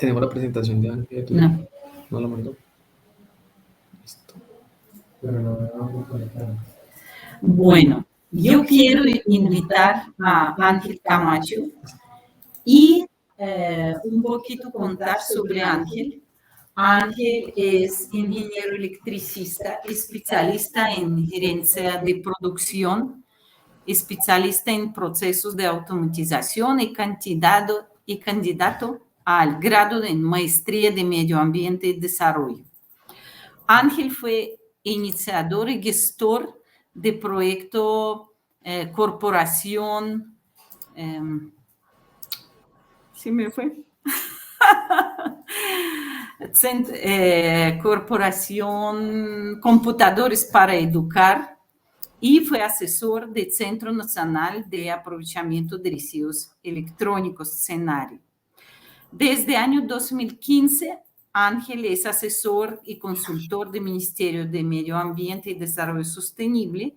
Tenemos la presentación de Ángel. No. No la mandó. Listo. Bueno, yo quiero invitar a Ángel Camacho y un poquito contar sobre Ángel. Ángel es ingeniero electricista, especialista en gerencia de producción, especialista en procesos de automatización y candidato al grado de maestría de medio ambiente y desarrollo. Ángel fue iniciador y gestor de proyecto corporación. ¿Sí me fue? Corporación Computadores para Educar y fue asesor del Centro Nacional de Aprovechamiento de Residuos Electrónicos, CENARE. Desde el año 2015, Ángel es asesor y consultor del Ministerio de Medio Ambiente y Desarrollo Sostenible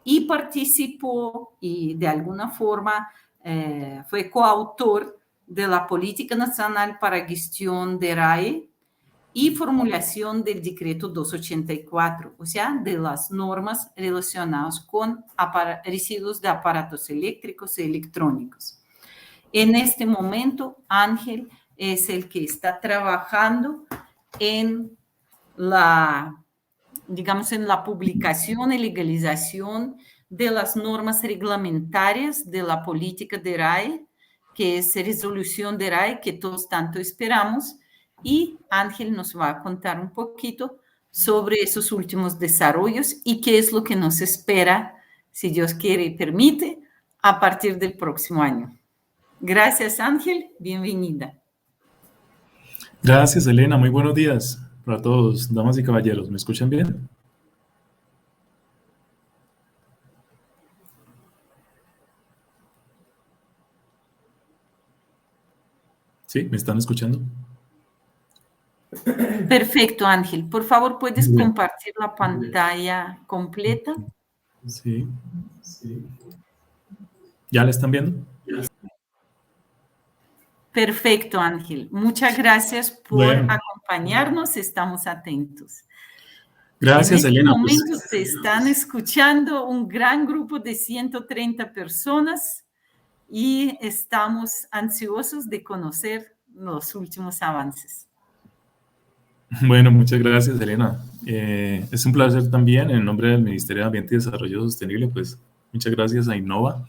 y participó y de alguna forma fue coautor de la Política Nacional para Gestión de RAE y formulación del Decreto 284, o sea, de las normas relacionadas con residuos de aparatos eléctricos y electrónicos. En este momento, Ángel es el que está trabajando en la publicación y legalización de las normas reglamentarias de la política de RAE, que es resolución de RAE que todos tanto esperamos, y Ángel nos va a contar un poquito sobre esos últimos desarrollos y qué es lo que nos espera, si Dios quiere y permite, a partir del próximo año. Gracias, Ángel. Bienvenida. Gracias, Elena. Muy buenos días para todos, damas y caballeros. ¿Me escuchan bien? ¿Sí? ¿Me están escuchando? Perfecto, Ángel. Por favor, ¿puedes compartir la pantalla completa? Sí. ¿Ya la están viendo? Perfecto, Ángel. Muchas gracias por acompañarnos. Estamos atentos. Gracias, Elena. En este momento te están escuchando un gran grupo de 130 personas y estamos ansiosos de conocer los últimos avances. Bueno, muchas gracias, Elena. Es un placer también, en nombre del Ministerio de Ambiente y Desarrollo Sostenible, pues muchas gracias a Innova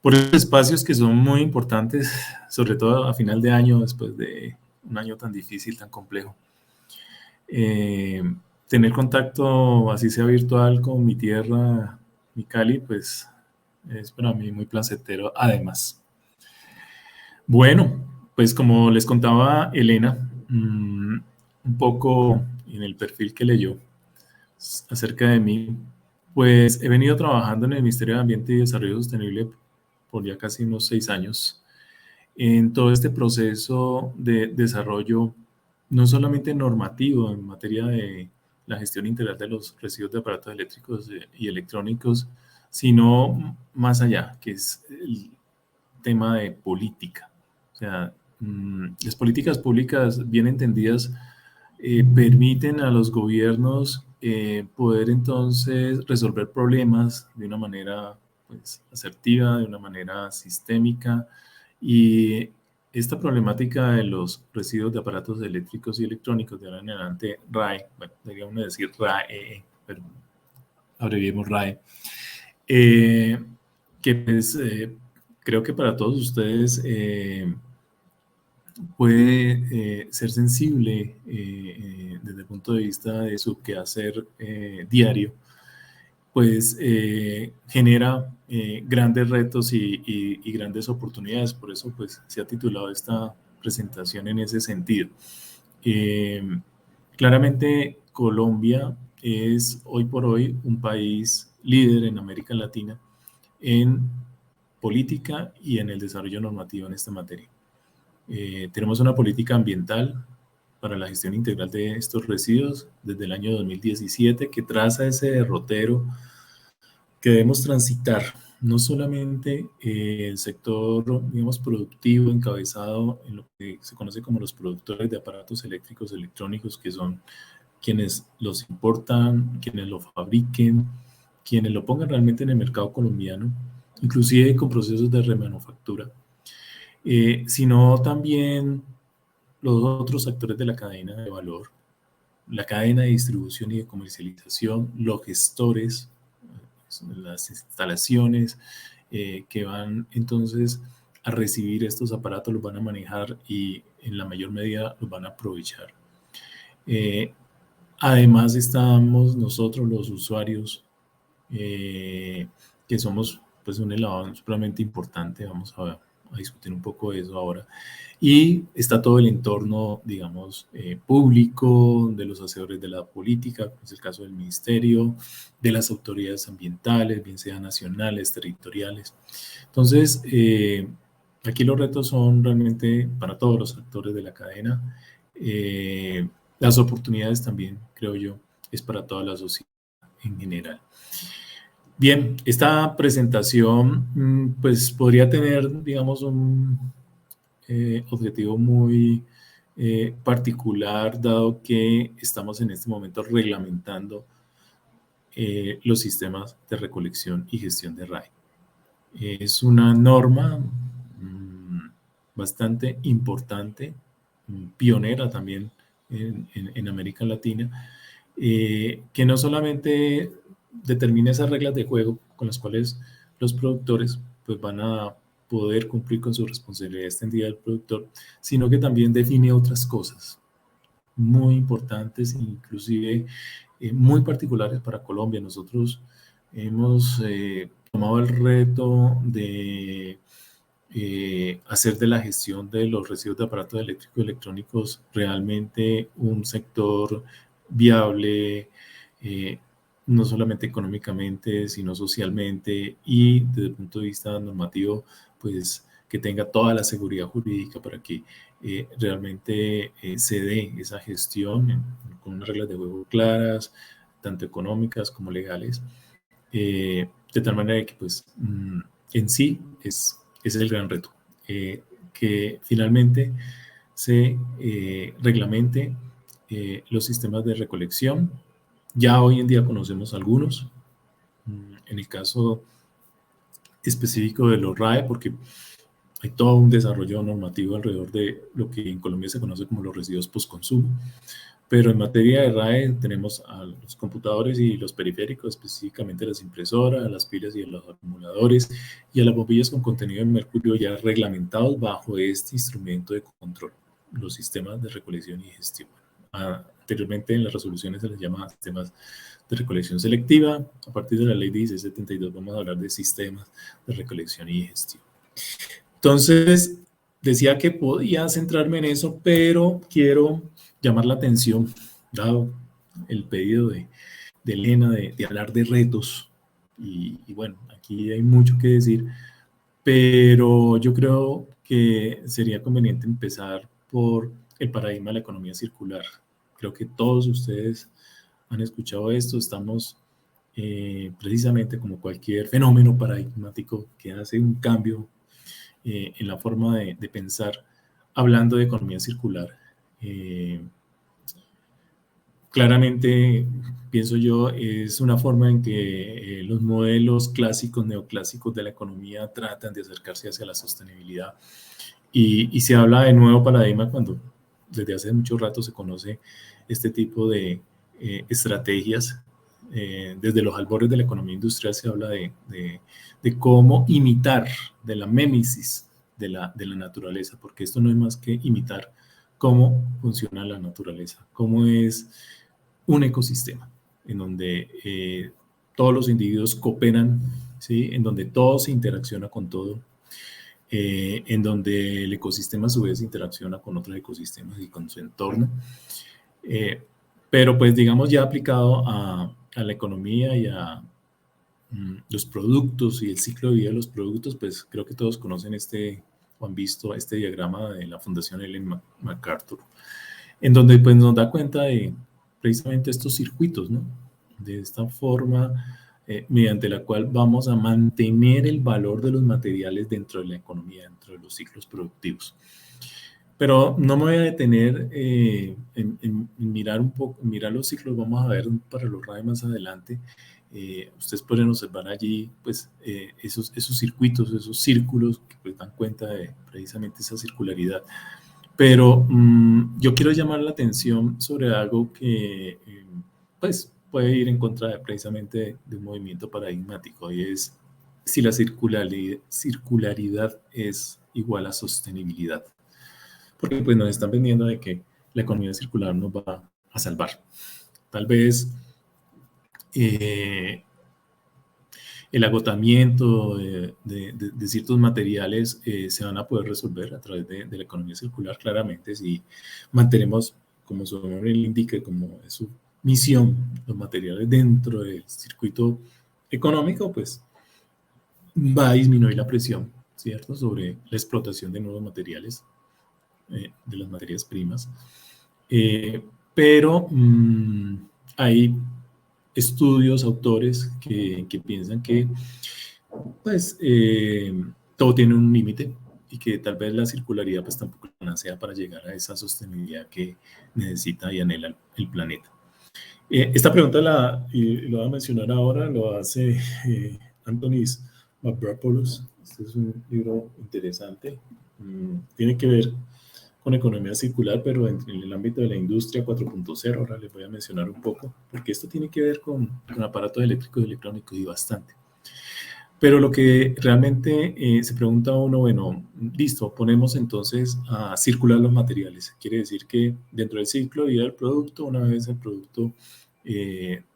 por esos espacios que son muy importantes, sobre todo a final de año, después de un año tan difícil, tan complejo. Tener contacto, así sea virtual, con mi tierra, mi Cali, pues es para mí muy placentero además. Bueno, pues como les contaba Elena, un poco en el perfil que leyó acerca de mí, pues he venido trabajando en el Ministerio de Ambiente y Desarrollo Sostenible por ya casi unos 6 años en todo este proceso de desarrollo, no solamente normativo en materia de la gestión integral de los residuos de aparatos eléctricos y electrónicos, sino más allá, que es el tema de política. O sea, las políticas públicas bien entendidas permiten a los gobiernos poder entonces resolver problemas de una manera pues, asertiva, de una manera sistémica, y esta problemática de los residuos de aparatos eléctricos y electrónicos de ahora en adelante, RAE, bueno, deberíamos decir RAE, pero abreviemos RAE, que pues, creo que para todos ustedes puede ser sensible desde el punto de vista de su quehacer diario, pues genera grandes retos y grandes oportunidades. Por eso pues se ha titulado esta presentación en ese sentido. Claramente Colombia es hoy por hoy un país líder en América Latina en política y en el desarrollo normativo en esta materia. Tenemos una política ambiental para la gestión integral de estos residuos desde el año 2017 que traza ese derrotero que debemos transitar no solamente el sector, digamos, productivo encabezado en lo que se conoce como los productores de aparatos eléctricos electrónicos, que son quienes los importan, quienes lo fabriquen, quienes lo pongan realmente en el mercado colombiano, inclusive con procesos de remanufactura, sino también los otros actores de la cadena de valor, la cadena de distribución y de comercialización, los gestores, las instalaciones que van entonces a recibir estos aparatos, los van a manejar y en la mayor medida los van a aprovechar. Además estamos nosotros los usuarios, que somos pues un eslabón supremamente importante. Vamos a discutir un poco de eso ahora. Y está todo el entorno, digamos, público, de los hacedores de la política, es el caso del ministerio, de las autoridades ambientales, bien sean nacionales, territoriales. Entonces, aquí los retos son realmente para todos los actores de la cadena. Las oportunidades también, creo yo, es para toda la sociedad en general. Bien, esta presentación pues podría tener, digamos, un objetivo muy particular, dado que estamos en este momento reglamentando los sistemas de recolección y gestión de RAE. Es una norma bastante importante, pionera también en América Latina, que no solamente determina esas reglas de juego con las cuales los productores pues van a poder cumplir con su responsabilidad extendida del productor, sino que también define otras cosas muy importantes, inclusive muy particulares para Colombia. Nosotros hemos tomado el reto de hacer de la gestión de los residuos de aparatos eléctricos y electrónicos realmente un sector viable, no solamente económicamente, sino socialmente y desde el punto de vista normativo, pues que tenga toda la seguridad jurídica para que realmente se dé esa gestión con unas reglas de juego claras, tanto económicas como legales, de tal manera que pues en sí ese es el gran reto, que finalmente se reglamente los sistemas de recolección. Ya hoy en día conocemos algunos, en el caso específico de los RAE, porque hay todo un desarrollo normativo alrededor de lo que en Colombia se conoce como los residuos postconsumo, pero en materia de RAE tenemos a los computadores y los periféricos, específicamente las impresoras, las pilas y los acumuladores, y a las bombillas con contenido de mercurio ya reglamentados bajo este instrumento de control, los sistemas de recolección y gestión. Anteriormente en las resoluciones se les llama sistemas de recolección selectiva. A partir de la ley 1672 vamos a hablar de sistemas de recolección y gestión. Entonces, decía que podía centrarme en eso, pero quiero llamar la atención, dado el pedido de Elena de hablar de retos. Y bueno, aquí hay mucho que decir, pero yo creo que sería conveniente empezar por el paradigma de la economía circular. Creo que todos ustedes han escuchado esto. Estamos precisamente como cualquier fenómeno paradigmático que hace un cambio en la forma de pensar, hablando de economía circular. Claramente, pienso yo, es una forma en que los modelos clásicos, neoclásicos de la economía tratan de acercarse hacia la sostenibilidad. Y se habla de nuevo paradigma cuando desde hace mucho rato se conoce este tipo de estrategias. Desde los albores de la economía industrial se habla de cómo imitar, de la mémesis de la naturaleza, porque esto no es más que imitar cómo funciona la naturaleza, cómo es un ecosistema, en donde todos los individuos cooperan, ¿sí? En donde todo se interacciona con todo, en donde el ecosistema a su vez interacciona con otros ecosistemas y con su entorno. Pero pues digamos ya aplicado a la economía y a los productos y el ciclo de vida de los productos, pues creo que todos conocen o han visto este diagrama de la Fundación Ellen MacArthur, en donde pues nos da cuenta de precisamente estos circuitos, ¿no? De esta forma mediante la cual vamos a mantener el valor de los materiales dentro de la economía, dentro de los ciclos productivos. Pero no me voy a detener en mirar un poco, mirar los ciclos, vamos a ver para los RAE más adelante. Ustedes pueden observar allí pues, esos circuitos, esos círculos que pues, dan cuenta de precisamente esa circularidad. Pero yo quiero llamar la atención sobre algo que pues, puede ir en contra de, precisamente de un movimiento paradigmático, y es si la circularidad es igual a sostenibilidad. Porque pues nos están vendiendo de que la economía circular nos va a salvar. Tal vez el agotamiento de ciertos materiales se van a poder resolver a través de la economía circular, claramente, si mantenemos, como su nombre le indica, como es su misión, los materiales dentro del circuito económico, pues va a disminuir la presión, ¿cierto?, sobre la explotación de nuevos materiales, de las materias primas. Pero hay estudios, autores que piensan que pues, todo tiene un límite y que tal vez la circularidad pues, tampoco sea para llegar a esa sostenibilidad que necesita y anhela el planeta. Esta pregunta lo voy a mencionar ahora, lo hace Antonis Mavropoulos. Este es un libro interesante. Tiene que ver con economía circular, pero en el ámbito de la industria 4.0. Ahora les voy a mencionar un poco, porque esto tiene que ver con aparatos eléctricos y electrónicos y bastante. Pero lo que realmente se pregunta uno, bueno, listo, ponemos entonces a circular los materiales. Quiere decir que dentro del ciclo de vida del producto, una vez el producto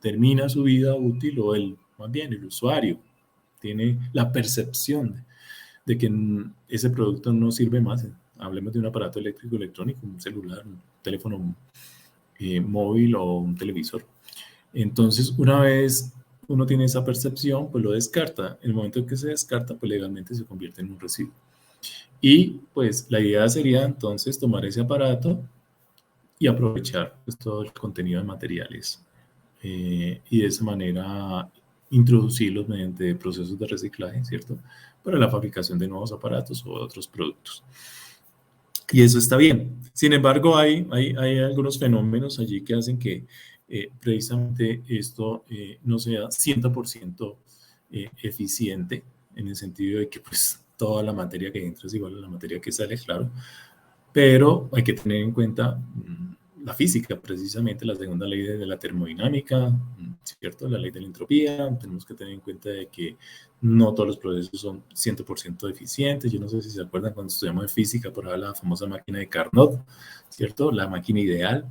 termina su vida útil, o más bien el usuario tiene la percepción de que ese producto no sirve más. Hablemos de un aparato eléctrico electrónico, un celular, un teléfono móvil o un televisor. Entonces, una vez uno tiene esa percepción, pues lo descarta. En el momento en que se descarta, pues legalmente se convierte en un residuo. Y pues la idea sería entonces tomar ese aparato y aprovechar pues, todo el contenido de materiales y de esa manera introducirlos mediante procesos de reciclaje, ¿cierto?, para la fabricación de nuevos aparatos o otros productos. Y eso está bien. Sin embargo, hay algunos fenómenos allí que hacen que precisamente esto no sea 100% eficiente, en el sentido de que pues toda la materia que entra es igual a la materia que sale, claro, pero hay que tener en cuenta la física, precisamente la segunda ley de la termodinámica, ¿cierto?, la ley de la entropía. Tenemos que tener en cuenta de que no todos los procesos son 100% eficientes. Yo no sé si se acuerdan cuando estudiamos en física, por ahí la famosa máquina de Carnot, ¿cierto?, la máquina ideal.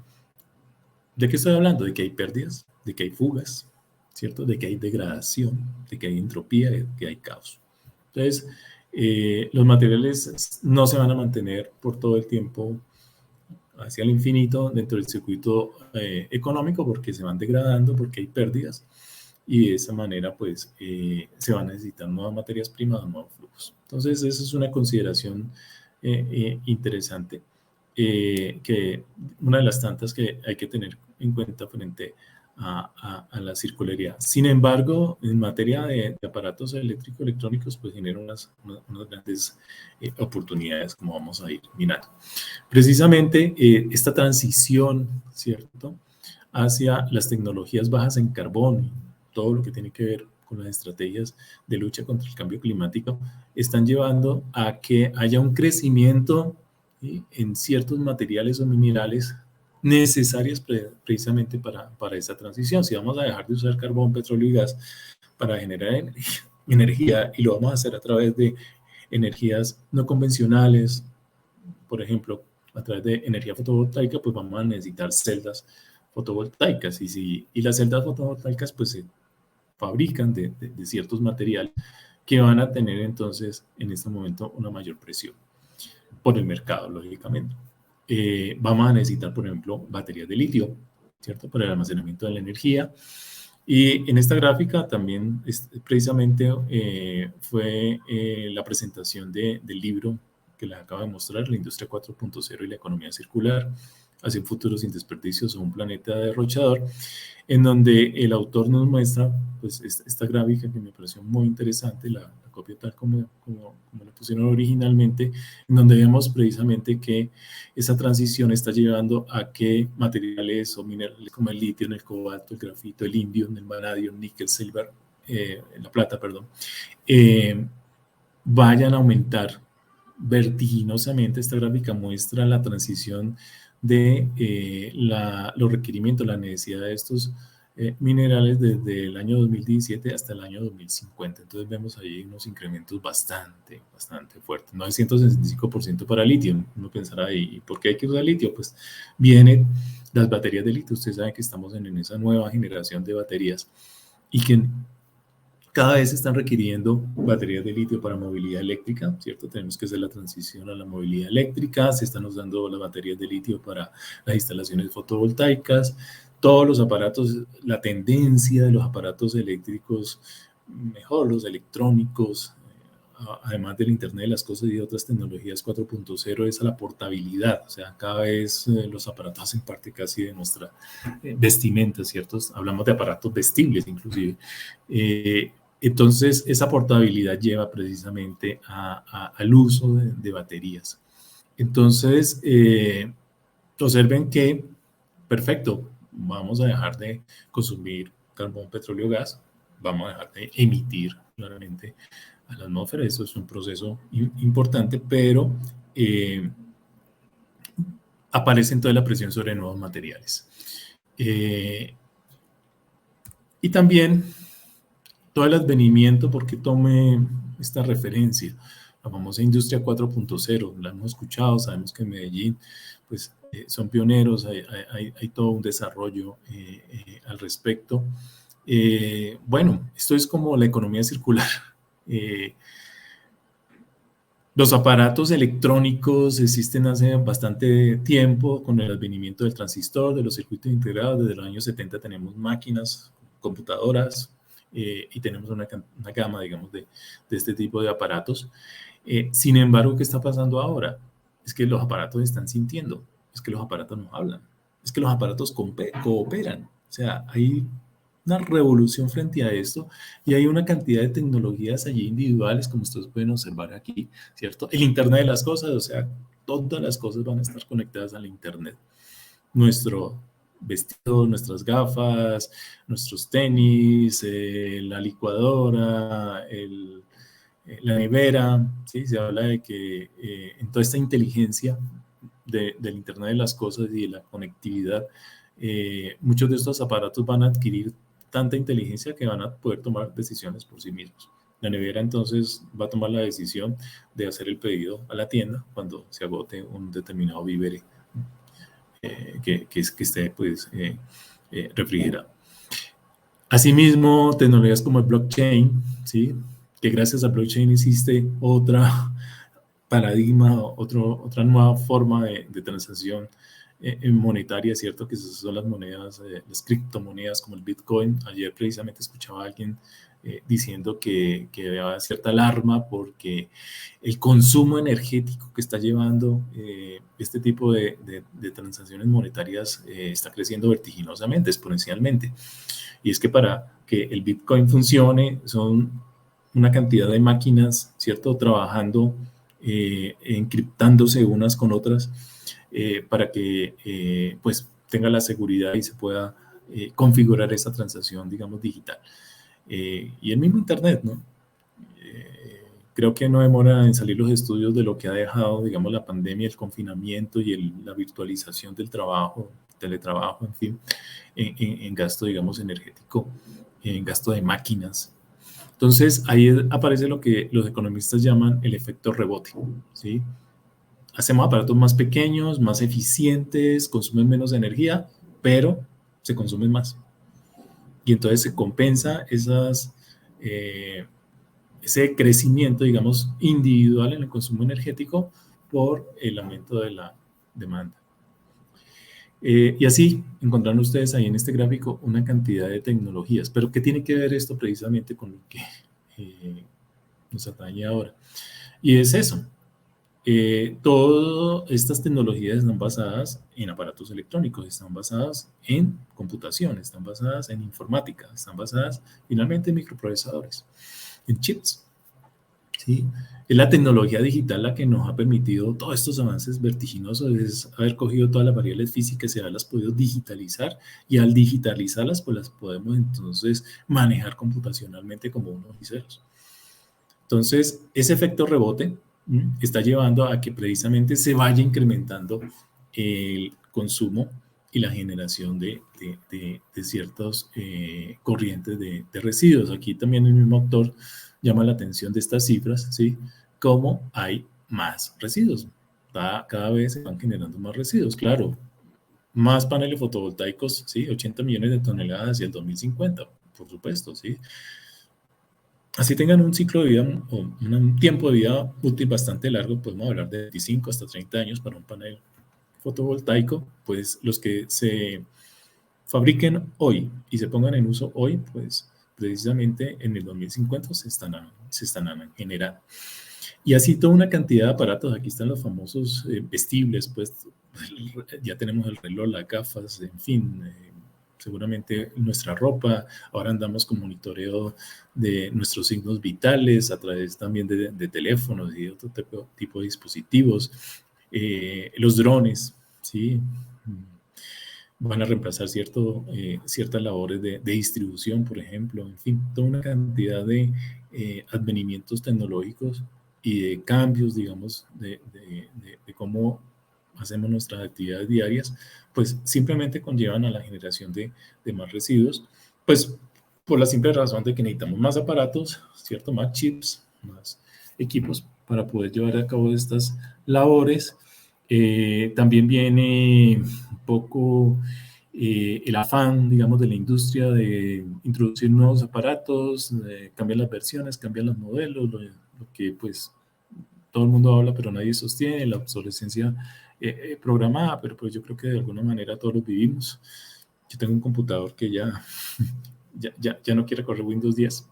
¿De qué estoy hablando? De que hay pérdidas, de que hay fugas, ¿cierto?, de que hay degradación, de que hay entropía, de que hay caos. Entonces, los materiales no se van a mantener por todo el tiempo hacia el infinito dentro del circuito económico, porque se van degradando, porque hay pérdidas, y de esa manera pues se van a necesitar nuevas materias primas, nuevos flujos. Entonces esa es una consideración interesante, que una de las tantas que hay que tener en cuenta frente a la circularidad. Sin embargo, en materia de aparatos eléctricos electrónicos, pues genera unas grandes oportunidades, como vamos a ir mirando. Precisamente esta transición, ¿cierto?, hacia las tecnologías bajas en carbono, todo lo que tiene que ver con las estrategias de lucha contra el cambio climático, están llevando a que haya un crecimiento en ciertos materiales o minerales necesarias precisamente para esa transición. Si vamos a dejar de usar carbón, petróleo y gas para generar energía, y lo vamos a hacer a través de energías no convencionales, por ejemplo, a través de energía fotovoltaica, pues vamos a necesitar celdas fotovoltaicas, y las celdas fotovoltaicas pues se fabrican de ciertos materiales que van a tener entonces en este momento una mayor presión por el mercado, lógicamente. Vamos a necesitar, por ejemplo, baterías de litio, ¿cierto?, para el almacenamiento de la energía. Y en esta gráfica también precisamente fue la presentación del libro que les acabo de mostrar, La Industria 4.0 y la Economía Circular. hacia un futuro sin desperdicios o un planeta derrochador, en donde el autor nos muestra pues, esta gráfica que me pareció muy interesante, la copia tal como la pusieron originalmente, en donde vemos precisamente que esa transición está llevando a que materiales o minerales como el litio, el cobalto, el grafito, el indio, el vanadio, el níquel, silver, la plata, perdón, vayan a aumentar vertiginosamente. Esta gráfica muestra la transición de los requerimientos, la necesidad de estos minerales desde el año 2017 hasta el año 2050. Entonces vemos ahí unos incrementos bastante fuertes. 965% para litio. Uno pensará, ¿y por qué hay que usar litio? Pues vienen las baterías de litio. Ustedes saben que estamos en esa nueva generación de baterías y que cada vez se están requiriendo baterías de litio para movilidad eléctrica, ¿cierto? Tenemos que hacer la transición a la movilidad eléctrica, se están usando las baterías de litio para las instalaciones fotovoltaicas, todos los aparatos, la tendencia de los aparatos eléctricos, mejor los electrónicos, además del Internet de las cosas y de otras tecnologías 4.0, es a la portabilidad. O sea, cada vez los aparatos hacen parte casi de nuestra vestimenta, ¿cierto? Hablamos de aparatos vestibles inclusive. Entonces, esa portabilidad lleva precisamente al uso de baterías. Entonces, observen que, perfecto, vamos a dejar de consumir carbón, petróleo, gas, vamos a dejar de emitir claramente a la atmósfera. Eso es un proceso importante, pero aparece entonces la presión sobre nuevos materiales. Y también todo el advenimiento, porque tome esta referencia, la famosa industria 4.0, la hemos escuchado, sabemos que en Medellín pues, son pioneros, hay todo un desarrollo al respecto. Bueno, esto es como la economía circular. Los aparatos electrónicos existen hace bastante tiempo con el advenimiento del transistor, de los circuitos integrados. Desde los años 70 tenemos máquinas, computadoras, y tenemos una gama, digamos, de este tipo de aparatos. Sin embargo, ¿qué está pasando ahora? Es que los aparatos están sintiendo, es que los aparatos nos hablan, es que los aparatos cooperan. O sea, hay una revolución frente a esto y hay una cantidad de tecnologías allí individuales, como ustedes pueden observar aquí, ¿cierto? El Internet de las cosas, o sea, todas las cosas van a estar conectadas al Internet. Nuestro vestido, nuestras gafas, nuestros tenis, la licuadora, la nevera, ¿sí? Se habla de que en toda esta inteligencia del Internet de las cosas y de la conectividad, muchos de estos aparatos van a adquirir tanta inteligencia que van a poder tomar decisiones por sí mismos. La nevera entonces va a tomar la decisión de hacer el pedido a la tienda cuando se agote un determinado víver que esté pues, refrigerado. Asimismo, tecnologías como el blockchain, ¿sí? Que gracias al blockchain existe otra paradigma, otra nueva forma de transacción monetaria, ¿cierto? Que esas son las monedas, las criptomonedas como el Bitcoin. Ayer precisamente escuchaba a alguien diciendo que había cierta alarma porque el consumo energético que está llevando este tipo de transacciones monetarias está creciendo vertiginosamente, exponencialmente. Y es que para que el Bitcoin funcione son una cantidad de máquinas, ¿cierto? Trabajando, encriptándose unas con otras para que pues tenga la seguridad y se pueda configurar esa transacción, digamos, digital. Y el mismo Internet, ¿no? Creo que no demora en salir los estudios de lo que ha dejado, digamos, la pandemia, el confinamiento y la virtualización del trabajo, teletrabajo, en fin, en gasto, digamos, energético, en gasto de máquinas. Entonces, ahí aparece lo que los economistas llaman el efecto rebote, ¿sí? Hacemos aparatos más pequeños, más eficientes, consumen menos energía, pero se consumen más. Y entonces se compensa ese crecimiento, digamos, individual en el consumo energético por el aumento de la demanda. Y así encontrarán ustedes ahí en este gráfico una cantidad de tecnologías. Pero ¿qué tiene que ver esto precisamente con lo que nos atañe ahora? Y es eso. todas estas tecnologías están basadas en aparatos electrónicos, están basadas en computación, están basadas en informática, están basadas finalmente en microprocesadores, en chips. ¿Sí? Es la tecnología digital la que nos ha permitido todos estos avances vertiginosos, es haber cogido todas las variables físicas y haberlas podido digitalizar, y al digitalizarlas pues las podemos entonces manejar computacionalmente como unos y ceros. Entonces, ese efecto rebote está llevando a que precisamente se vaya incrementando el consumo y la generación de ciertos corrientes de residuos. Aquí también el mismo autor llama la atención de estas cifras, ¿sí? Cómo hay más residuos. Cada vez se van generando más residuos, claro. Más paneles fotovoltaicos, ¿sí? 80 millones de toneladas hacia el 2050, por supuesto, ¿sí? Así tengan un ciclo de vida o un tiempo de vida útil bastante largo, podemos hablar de 25 hasta 30 años para un panel fotovoltaico, pues los que se fabriquen hoy y se pongan en uso hoy, pues precisamente en el 2050 se están generando. Y así toda una cantidad de aparatos, aquí están los famosos vestibles, pues ya tenemos el reloj, las gafas, en fin, seguramente nuestra ropa, ahora andamos con monitoreo de nuestros signos vitales a través también de teléfonos y de otro tipo de dispositivos, los drones, ¿sí? Van a reemplazar ciertas labores de distribución, por ejemplo, en fin, toda una cantidad de advenimientos tecnológicos y de cambios, digamos, de cómo hacemos nuestras actividades diarias, pues simplemente conllevan a la generación de más residuos, pues por la simple razón de que necesitamos más aparatos, ¿cierto? Más chips, más equipos para poder llevar a cabo estas labores. También viene un poco el afán, digamos, de la industria de introducir nuevos aparatos, cambiar las versiones, cambiar los modelos, lo que pues todo el mundo habla pero nadie sostiene, la obsolescencia programada, pero pues yo creo que de alguna manera todos lo vivimos. Yo tengo un computador que ya no quiere correr Windows 10.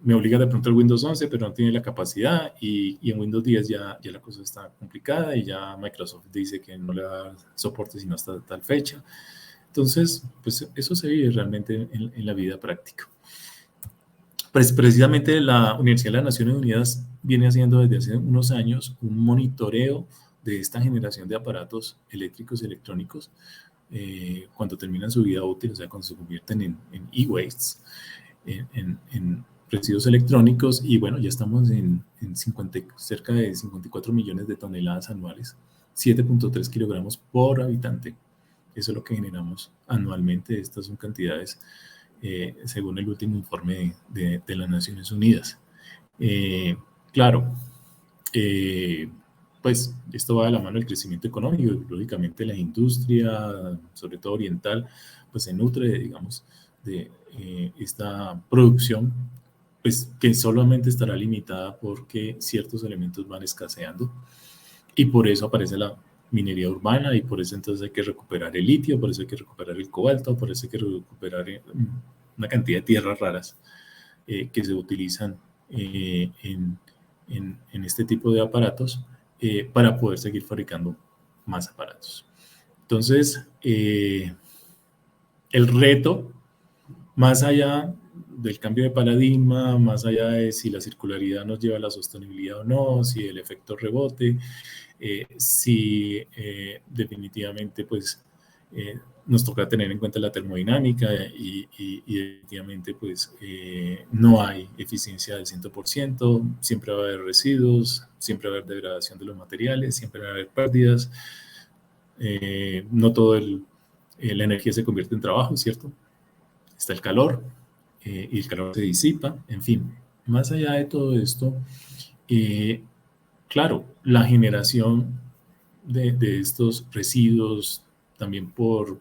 Me obliga de pronto el Windows 11, pero no tiene la capacidad, y en Windows 10 ya la cosa está complicada y ya Microsoft dice que no le da soporte sino hasta tal fecha. Entonces, pues eso se vive realmente en la vida práctica. Pues precisamente la Universidad de las Naciones Unidas viene haciendo desde hace unos años un monitoreo de esta generación de aparatos eléctricos y electrónicos cuando terminan su vida útil, o sea, cuando se convierten en e-wastes, en residuos electrónicos, y bueno, ya estamos en cerca de 54 millones de toneladas anuales, 7.3 kilogramos por habitante. Eso es lo que generamos anualmente. Estas son cantidades según el último informe de las Naciones Unidas. Claro, pues esto va de la mano del crecimiento económico, y lógicamente la industria, sobre todo oriental, pues se nutre, digamos, de esta producción, pues que solamente estará limitada porque ciertos elementos van escaseando, y por eso aparece la minería urbana, y por eso entonces hay que recuperar el litio, por eso hay que recuperar el cobalto, por eso hay que recuperar una cantidad de tierras raras que se utilizan en este tipo de aparatos para poder seguir fabricando más aparatos. Entonces, el reto, más allá del cambio de paradigma, más allá de si la circularidad nos lleva a la sostenibilidad o no, si el efecto rebote, si definitivamente pues nos toca tener en cuenta la termodinámica y definitivamente pues no hay eficiencia del 100%, siempre va a haber residuos, siempre va a haber degradación de los materiales, siempre va a haber pérdidas, no todo la energía se convierte en trabajo, ¿cierto? Está el calor y el calor se disipa, en fin, más allá de todo esto, claro, la generación de estos residuos, también por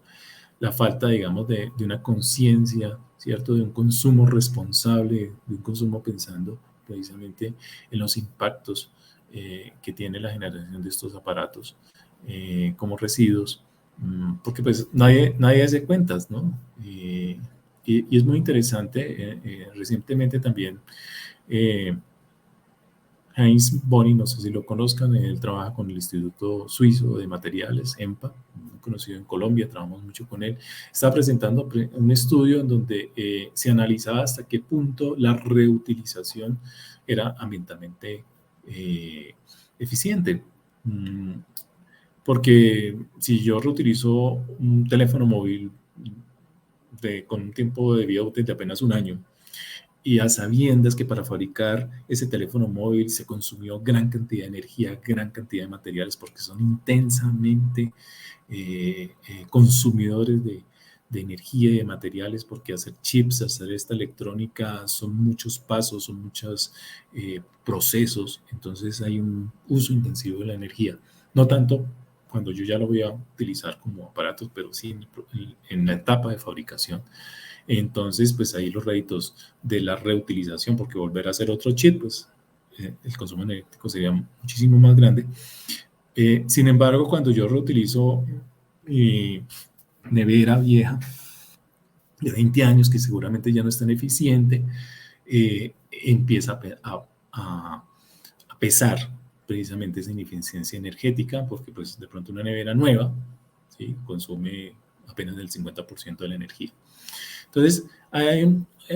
la falta, digamos, de una conciencia, ¿cierto? De un consumo responsable, de un consumo pensando precisamente en los impactos que tiene la generación de estos aparatos como residuos, porque pues nadie hace cuentas, ¿no? Y es muy interesante, recientemente también Heinz Boni, no sé si lo conozcan, él trabaja con el Instituto Suizo de Materiales, EMPA, muy conocido en Colombia, trabajamos mucho con él. Está presentando un estudio en donde se analizaba hasta qué punto la reutilización era ambientalmente eficiente. Porque si yo reutilizo un teléfono móvil con un tiempo de vida útil de apenas un año, y a sabiendas que para fabricar ese teléfono móvil se consumió gran cantidad de energía, gran cantidad de materiales, porque son intensamente consumidores de energía y de materiales, porque hacer chips, hacer esta electrónica son muchos pasos, son muchos procesos, entonces hay un uso intensivo de la energía. No tanto cuando yo ya lo voy a utilizar como aparatos, pero sí en la etapa de fabricación. Entonces, pues ahí los réditos de la reutilización, porque volver a hacer otro chip, pues el consumo energético sería muchísimo más grande. Sin embargo, cuando yo reutilizo mi nevera vieja de 20 años, que seguramente ya no es tan eficiente, empieza a pesar precisamente esa ineficiencia energética, porque pues de pronto una nevera nueva, ¿sí?, consume apenas el 50% de la energía. Entonces, hay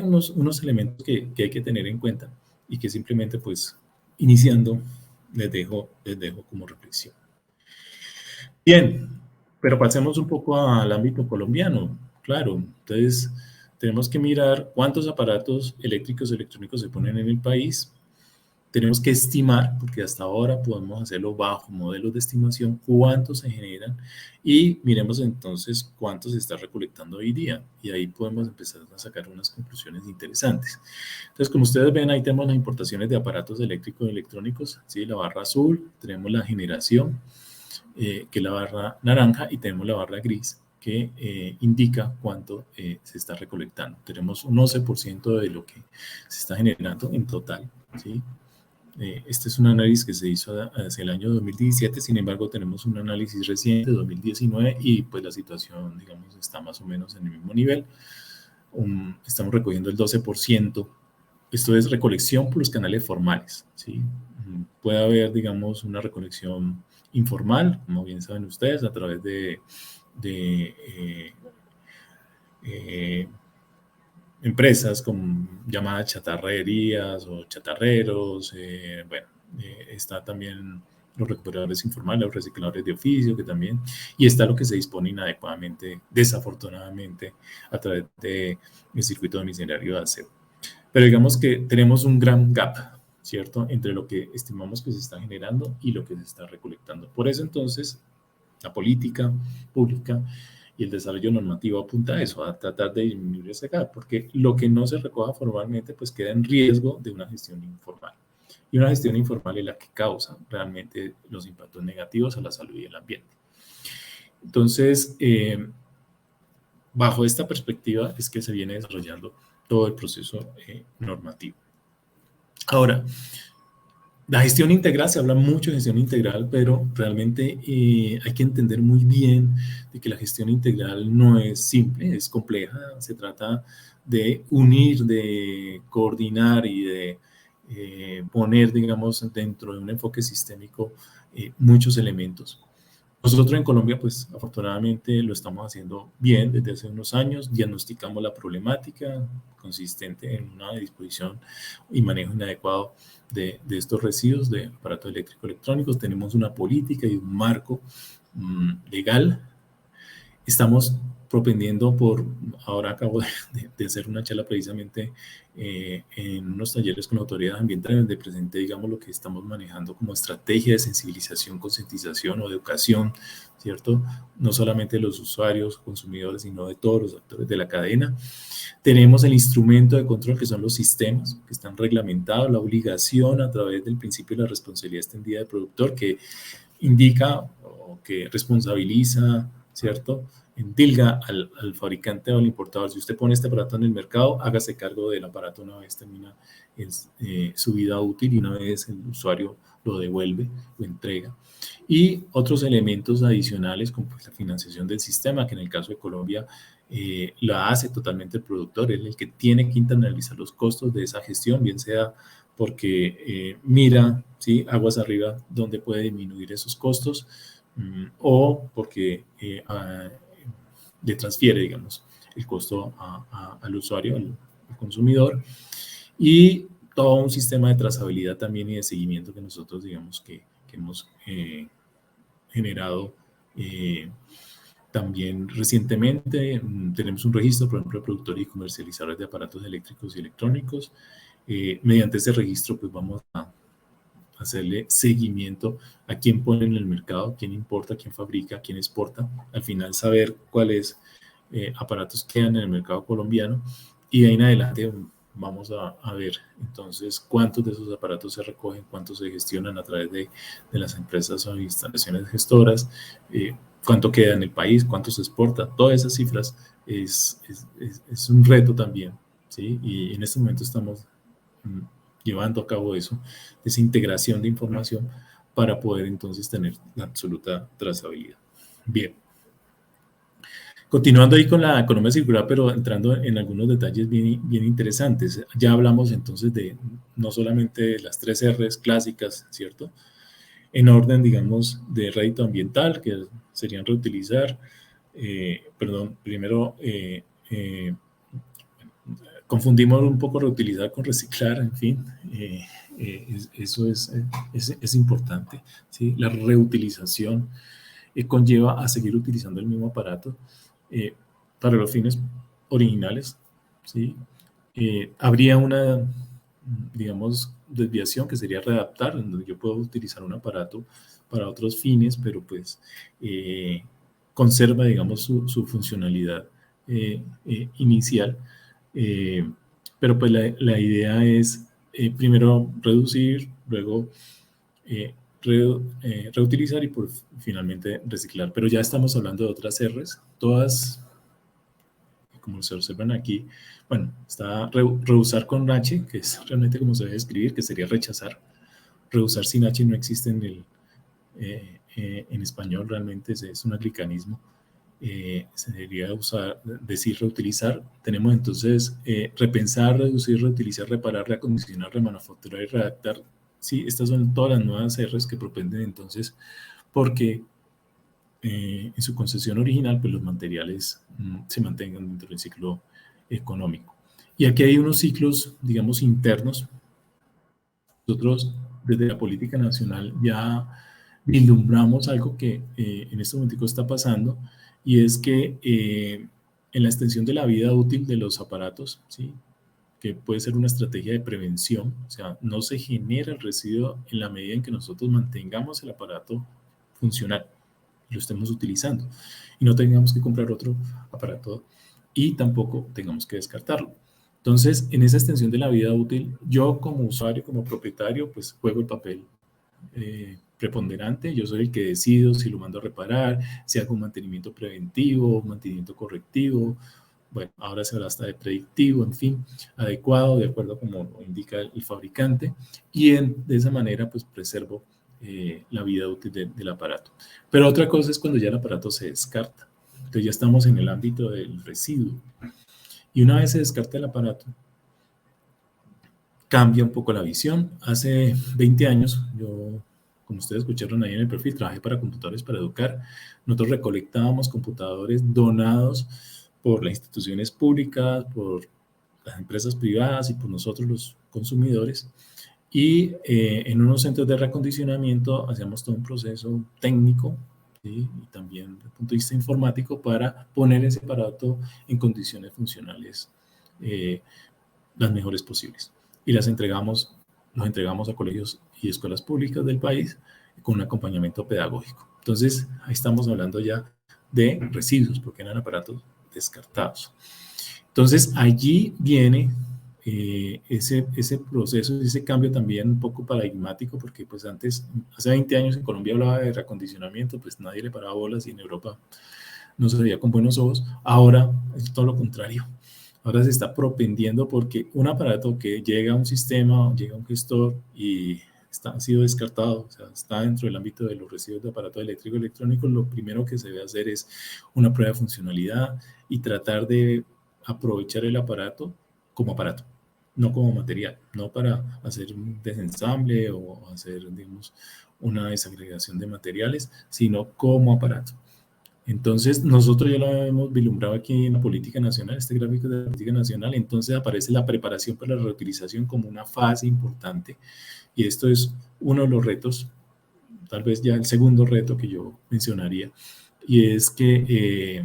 unos elementos que hay que tener en cuenta y que simplemente, pues, iniciando, les dejo como reflexión. Bien, pero pasemos un poco al ámbito colombiano. Claro, entonces tenemos que mirar cuántos aparatos eléctricos y electrónicos se ponen en el país. Tenemos que estimar, porque hasta ahora podemos hacerlo bajo modelos de estimación, cuántos se generan y miremos entonces cuántos se está recolectando hoy día. Y ahí podemos empezar a sacar unas conclusiones interesantes. Entonces, como ustedes ven, ahí tenemos las importaciones de aparatos eléctricos y electrónicos, ¿sí? La barra azul, tenemos la generación, que es la barra naranja, y tenemos la barra gris, que indica cuánto se está recolectando. Tenemos un 11% de lo que se está generando en total, ¿sí? Este es un análisis que se hizo hacia el año 2017, sin embargo tenemos un análisis reciente de 2019 y pues la situación, digamos, está más o menos en el mismo nivel. Estamos recogiendo el 12%, esto es recolección por los canales formales, ¿sí? Puede haber, digamos, una recolección informal, como bien saben ustedes, a través de empresas como llamadas chatarrerías o chatarreros, está también los recuperadores informales, los recicladores de oficio, que también, y está lo que se dispone inadecuadamente, desafortunadamente, a través del circuito domiciliario de aseo. Pero digamos que tenemos un gran gap, ¿cierto?, entre lo que estimamos que se está generando y lo que se está recolectando. Por eso entonces la política pública y el desarrollo normativo apunta a eso, a tratar de disminuir ese gap, porque lo que no se recoja formalmente pues queda en riesgo de una gestión informal. Y una gestión informal es la que causa realmente los impactos negativos a la salud y el ambiente. Entonces, bajo esta perspectiva es que se viene desarrollando todo el proceso normativo. Ahora, la gestión integral, se habla mucho de gestión integral, pero realmente hay que entender muy bien de que la gestión integral no es simple, es compleja. Se trata de unir, de coordinar y de poner, digamos, dentro de un enfoque sistémico muchos elementos. Nosotros en Colombia, pues afortunadamente lo estamos haciendo bien desde hace unos años. Diagnosticamos la problemática consistente en una disposición y manejo inadecuado de estos residuos de aparatos eléctrico-electrónicos. Tenemos una política y un marco legal. Estamos propendiendo ahora acabo de hacer una charla precisamente en unos talleres con la autoridad ambiental, donde presenté, digamos, lo que estamos manejando como estrategia de sensibilización, concientización o de educación, ¿cierto? No solamente de los usuarios, consumidores, sino de todos los actores de la cadena. Tenemos el instrumento de control, que son los sistemas que están reglamentados, la obligación a través del principio de la responsabilidad extendida del productor, que indica o que responsabiliza, ¿cierto?, endilga al fabricante o al importador. Si usted pone este aparato en el mercado, hágase cargo del aparato una vez termina su vida útil y una vez el usuario lo devuelve, lo entrega. Y otros elementos adicionales como pues la financiación del sistema, que en el caso de Colombia la hace totalmente el productor, es el que tiene que internalizar los costos de esa gestión, bien sea porque mira, ¿sí?, aguas arriba donde puede disminuir esos costos, o porque le transfiere, digamos, el costo al usuario, al consumidor, y todo un sistema de trazabilidad también y de seguimiento que nosotros, digamos, que hemos generado también recientemente. Tenemos un registro, por ejemplo, de productores y comercializadores de aparatos eléctricos y electrónicos. Mediante ese registro, pues vamos a hacerle seguimiento a quién pone en el mercado, quién importa, quién fabrica, quién exporta. Al final, saber cuáles aparatos quedan en el mercado colombiano, y de ahí en adelante vamos a ver entonces cuántos de esos aparatos se recogen, cuántos se gestionan a través de las empresas o instalaciones gestoras, cuánto queda en el país, cuánto se exporta. Todas esas cifras es un reto también, ¿sí? Y en este momento estamos llevando a cabo eso, esa integración de información para poder entonces tener la absoluta trazabilidad. Bien. Continuando ahí con la economía circular, pero entrando en algunos detalles bien interesantes. Ya hablamos entonces de no solamente de las 3 R's clásicas, ¿cierto? En orden, digamos, de rédito ambiental, que serían reutilizar, primero confundimos un poco reutilizar con reciclar, en fin, eso es importante, ¿sí? La reutilización conlleva a seguir utilizando el mismo aparato para los fines originales, ¿sí? Habría una, digamos, desviación que sería readaptar, en donde yo puedo utilizar un aparato para otros fines, pero pues conserva, digamos, su funcionalidad inicial. Pero pues la idea es primero reducir, luego reutilizar y finalmente reciclar. Pero ya estamos hablando de otras R's, todas, como se observan aquí. Bueno, está rehusar con H, que es realmente como se debe escribir, que sería rechazar. Rehusar sin H no existe en español, realmente es un anglicanismo. Se debería decir reutilizar. Tenemos entonces repensar, reducir, reutilizar, reparar, reacondicionar, remanufacturar y redactar. Sí, estas son todas las nuevas R's que propenden entonces, porque en su concepción original, pues los materiales se mantengan dentro del ciclo económico. Y aquí hay unos ciclos, digamos, internos. Nosotros, desde la política nacional, ya vislumbramos algo que en este momento está pasando, y es que en la extensión de la vida útil de los aparatos, ¿sí?, que puede ser una estrategia de prevención, o sea, no se genera el residuo en la medida en que nosotros mantengamos el aparato funcional, lo estemos utilizando, y no tengamos que comprar otro aparato y tampoco tengamos que descartarlo. Entonces, en esa extensión de la vida útil, yo como usuario, como propietario, pues juego el papel preponderante. Yo soy el que decido si lo mando a reparar, si hago un mantenimiento preventivo, mantenimiento correctivo. Bueno, ahora se habla hasta de predictivo, en fin, adecuado, de acuerdo a como lo indica el fabricante, y de esa manera pues preservo la vida útil del aparato. Pero otra cosa es cuando ya el aparato se descarta. Entonces ya estamos en el ámbito del residuo. Y una vez se descarta el aparato, cambia un poco la visión. Hace 20 años, yo, como ustedes escucharon ahí en el perfil, trabajé para Computadores para Educar. Nosotros recolectábamos computadores donados por las instituciones públicas, por las empresas privadas y por nosotros los consumidores. Y en unos centros de reacondicionamiento hacíamos todo un proceso técnico, ¿sí?, y también desde el punto de vista informático, para poner ese aparato en condiciones funcionales las mejores posibles. Y los entregamos a colegios y escuelas públicas del país con un acompañamiento pedagógico. Entonces, ahí estamos hablando ya de residuos, porque eran aparatos descartados. Entonces, allí viene ese proceso, ese cambio también un poco paradigmático, porque pues antes, hace 20 años en Colombia hablaba de reacondicionamiento, pues nadie le paraba bolas, y en Europa no se veía con buenos ojos. Ahora es todo lo contrario. Ahora se está propendiendo porque un aparato que llega a un sistema, llega a un gestor y ha sido descartado, o sea, está dentro del ámbito de los residuos de aparato eléctrico y electrónico, lo primero que se debe hacer es una prueba de funcionalidad y tratar de aprovechar el aparato como aparato. no como material, no para hacer un desensamble o hacer, digamos, una desagregación de materiales, sino como aparato. Entonces, nosotros ya lo hemos vislumbrado aquí en la política nacional, este gráfico de la política nacional, entonces aparece la preparación para la reutilización como una fase importante, y esto es uno de los retos, tal vez ya el segundo reto que yo mencionaría, y es que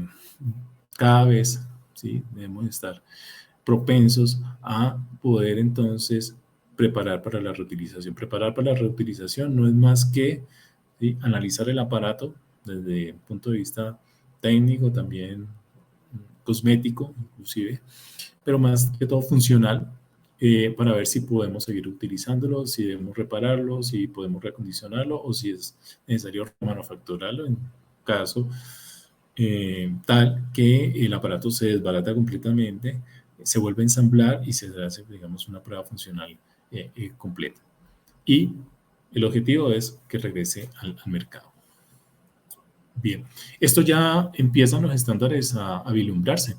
cada vez, ¿sí?, debemos estar propensos a poder entonces preparar para la reutilización. Preparar para la reutilización no es más que, ¿sí?, analizar el aparato desde un punto de vista técnico, también cosmético, inclusive, pero más que todo funcional, para ver si podemos seguir utilizándolo, si debemos repararlo, si podemos reacondicionarlo o si es necesario manufacturarlo en caso tal que el aparato se desbarata completamente, se vuelve a ensamblar y se hace, digamos, una prueba funcional completa. Y el objetivo es que regrese al mercado. Bien, esto ya empiezan los estándares a vislumbrarse.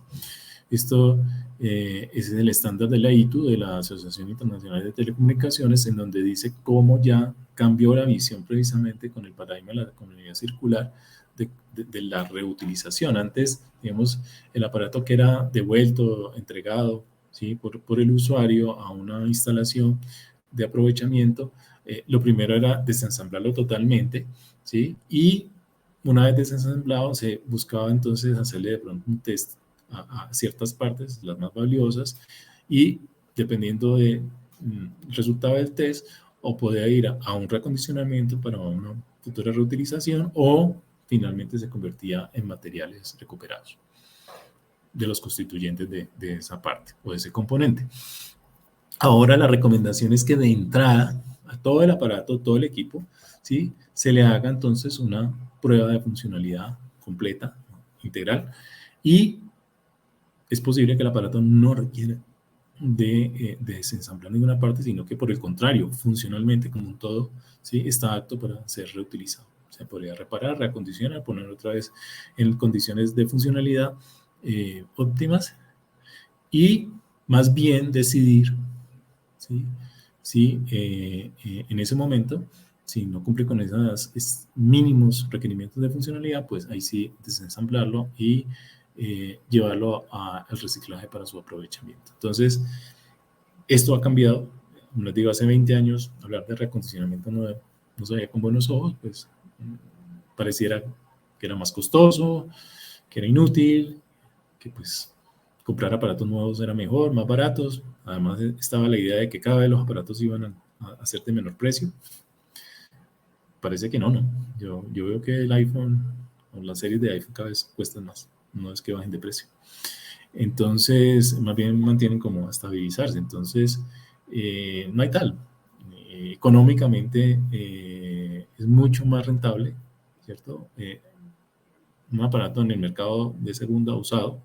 Esto es el estándar de la ITU, de la Asociación Internacional de Telecomunicaciones, en donde dice cómo ya cambió la visión precisamente con el paradigma de la economía circular de la reutilización. Antes, digamos, el aparato que era devuelto, entregado, ¿sí?, por el usuario a una instalación de aprovechamiento, lo primero era desensamblarlo totalmente, ¿sí?, y una vez desensamblado se buscaba entonces hacerle de pronto un test a ciertas partes, las más valiosas, y dependiendo del resultado del test, o podía ir a un reacondicionamiento para una futura reutilización, o finalmente se convertía en materiales recuperados de los constituyentes de esa parte o de ese componente. Ahora la recomendación es que de entrada a todo el aparato, todo el equipo, ¿sí?, se le haga entonces una prueba de funcionalidad completa, integral, y es posible que el aparato no requiera de desensamblar ninguna parte, sino que por el contrario, funcionalmente como un todo, ¿sí?, está apto para ser reutilizado. Se podría reparar, reacondicionar, poner otra vez en condiciones de funcionalidad óptimas, y más bien decidir, ¿sí?, si en ese momento, si no cumple con esos mínimos requerimientos de funcionalidad, pues ahí sí desensamblarlo y llevarlo al reciclaje para su aprovechamiento. Entonces, esto ha cambiado. Como les digo, hace 20 años hablar de reacondicionamiento no se veía con buenos ojos, pues pareciera que era más costoso, que era inútil, que pues comprar aparatos nuevos era mejor, más baratos. Además estaba la idea de que cada vez los aparatos iban a ser de menor precio. Parece que no. Yo veo que el iPhone o las series de iPhone cada vez cuestan más, no es que bajen de precio. Entonces, más bien mantienen como a estabilizarse. Entonces, no hay tal. Económicamente es mucho más rentable, ¿cierto? Un aparato en el mercado de segunda usado,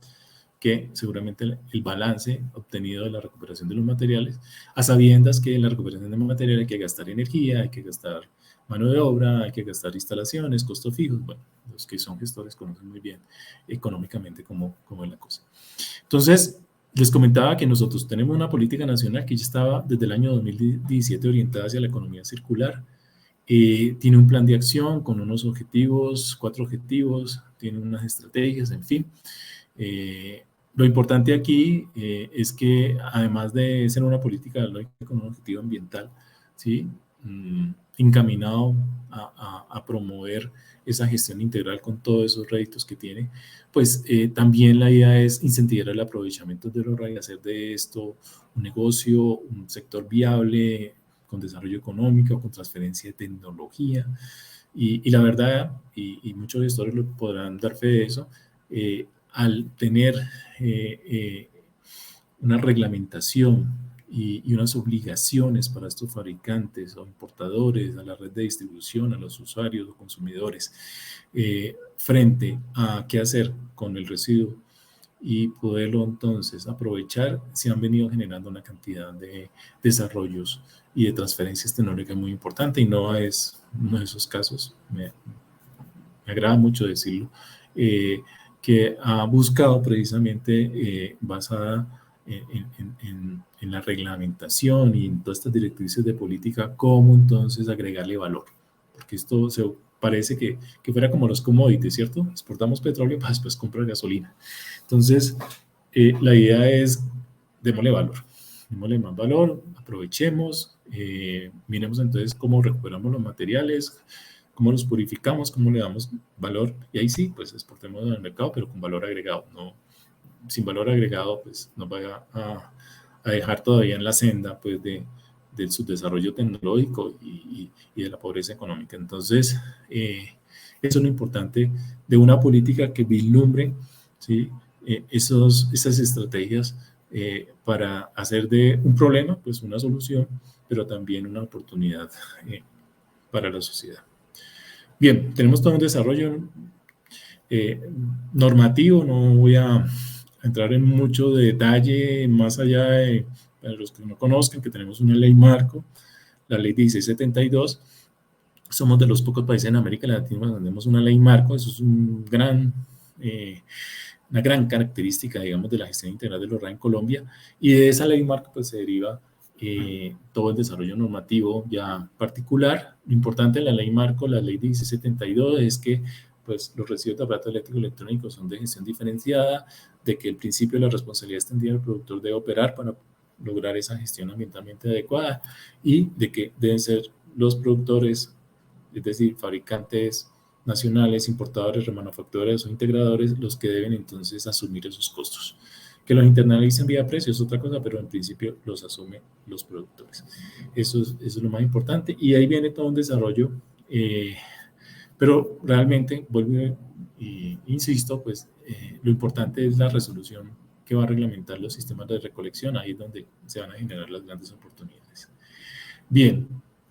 que seguramente el balance obtenido de la recuperación de los materiales, a sabiendas que en la recuperación de materiales hay que gastar energía, hay que gastar mano de obra, hay que gastar instalaciones, costos fijos. Bueno, los que son gestores conocen muy bien económicamente cómo es la cosa. Entonces, les comentaba que nosotros tenemos una política nacional que ya estaba desde el año 2017 orientada hacia la economía circular. Tiene un plan de acción con unos objetivos, 4 objetivos, tiene unas estrategias, en fin. Lo importante aquí es que además de ser una política con un objetivo ambiental, ¿sí?, encaminado a promover esa gestión integral con todos esos réditos que tiene, pues también la idea es incentivar el aprovechamiento de los RAI, hacer de esto un negocio, un sector viable, con desarrollo económico, con transferencia de tecnología. Y la verdad, y muchos gestores lo podrán dar fe de eso, al tener una reglamentación y unas obligaciones para estos fabricantes o importadores, a la red de distribución, a los usuarios o consumidores, frente a qué hacer con el residuo y poderlo entonces aprovechar, se han venido generando una cantidad de desarrollos y de transferencias tecnológicas muy importante, y no es uno de esos casos, me agrada mucho decirlo, que ha buscado precisamente basada en la reglamentación y en todas estas directrices de política, cómo entonces agregarle valor. Porque esto parece que fuera como los commodities, ¿cierto? Exportamos petróleo para después comprar gasolina. Entonces, la idea es, démosle más valor, aprovechemos, miremos entonces cómo recuperamos los materiales, cómo los purificamos, cómo le damos valor, y ahí sí, pues exportemos al mercado, pero con valor agregado, no sin valor agregado, pues nos va a dejar todavía en la senda, pues, de subdesarrollo tecnológico y de la pobreza económica. Entonces, eso es lo importante de una política que vislumbre, ¿sí? Esas estrategias para hacer de un problema, pues, una solución, pero también una oportunidad para la sociedad. Bien, tenemos todo un desarrollo normativo, no voy a entrar en mucho detalle, más allá de, para los que no conozcan, que tenemos una ley marco, la ley 1672. Somos de los pocos países en América Latina donde tenemos una ley marco. Eso es una gran característica, digamos, de la gestión integral del HORRA en Colombia, y de esa ley marco pues se deriva todo el desarrollo normativo ya particular. Lo importante de la ley marco, la ley 1672, es que pues los residuos de aparatos eléctricos y electrónicos son de gestión diferenciada, de que el principio de la responsabilidad extendida del productor debe operar para lograr esa gestión ambientalmente adecuada, y de que deben ser los productores, es decir, fabricantes nacionales, importadores, remanufacturadores o integradores, los que deben entonces asumir esos costos. Que los internalicen vía precio es otra cosa, pero en principio los asumen los productores. Eso es lo más importante, y ahí viene todo un desarrollo, pero realmente, vuelvo e insisto, pues lo importante es la resolución que va a reglamentar los sistemas de recolección. Ahí es donde se van a generar las grandes oportunidades. Bien,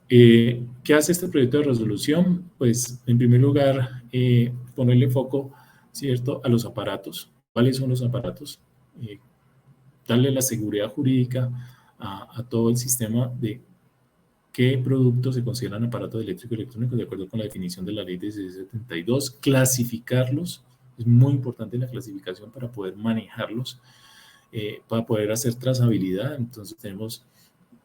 ¿qué hace este proyecto de resolución? Pues, en primer lugar, ponerle foco, ¿cierto?, a los aparatos. ¿Cuáles son los aparatos? Darle la seguridad jurídica a todo el sistema de qué productos se consideran aparatos eléctricos y electrónicos de acuerdo con la definición de la ley de 1672, clasificarlos. Es muy importante la clasificación para poder manejarlos, para poder hacer trazabilidad. Entonces tenemos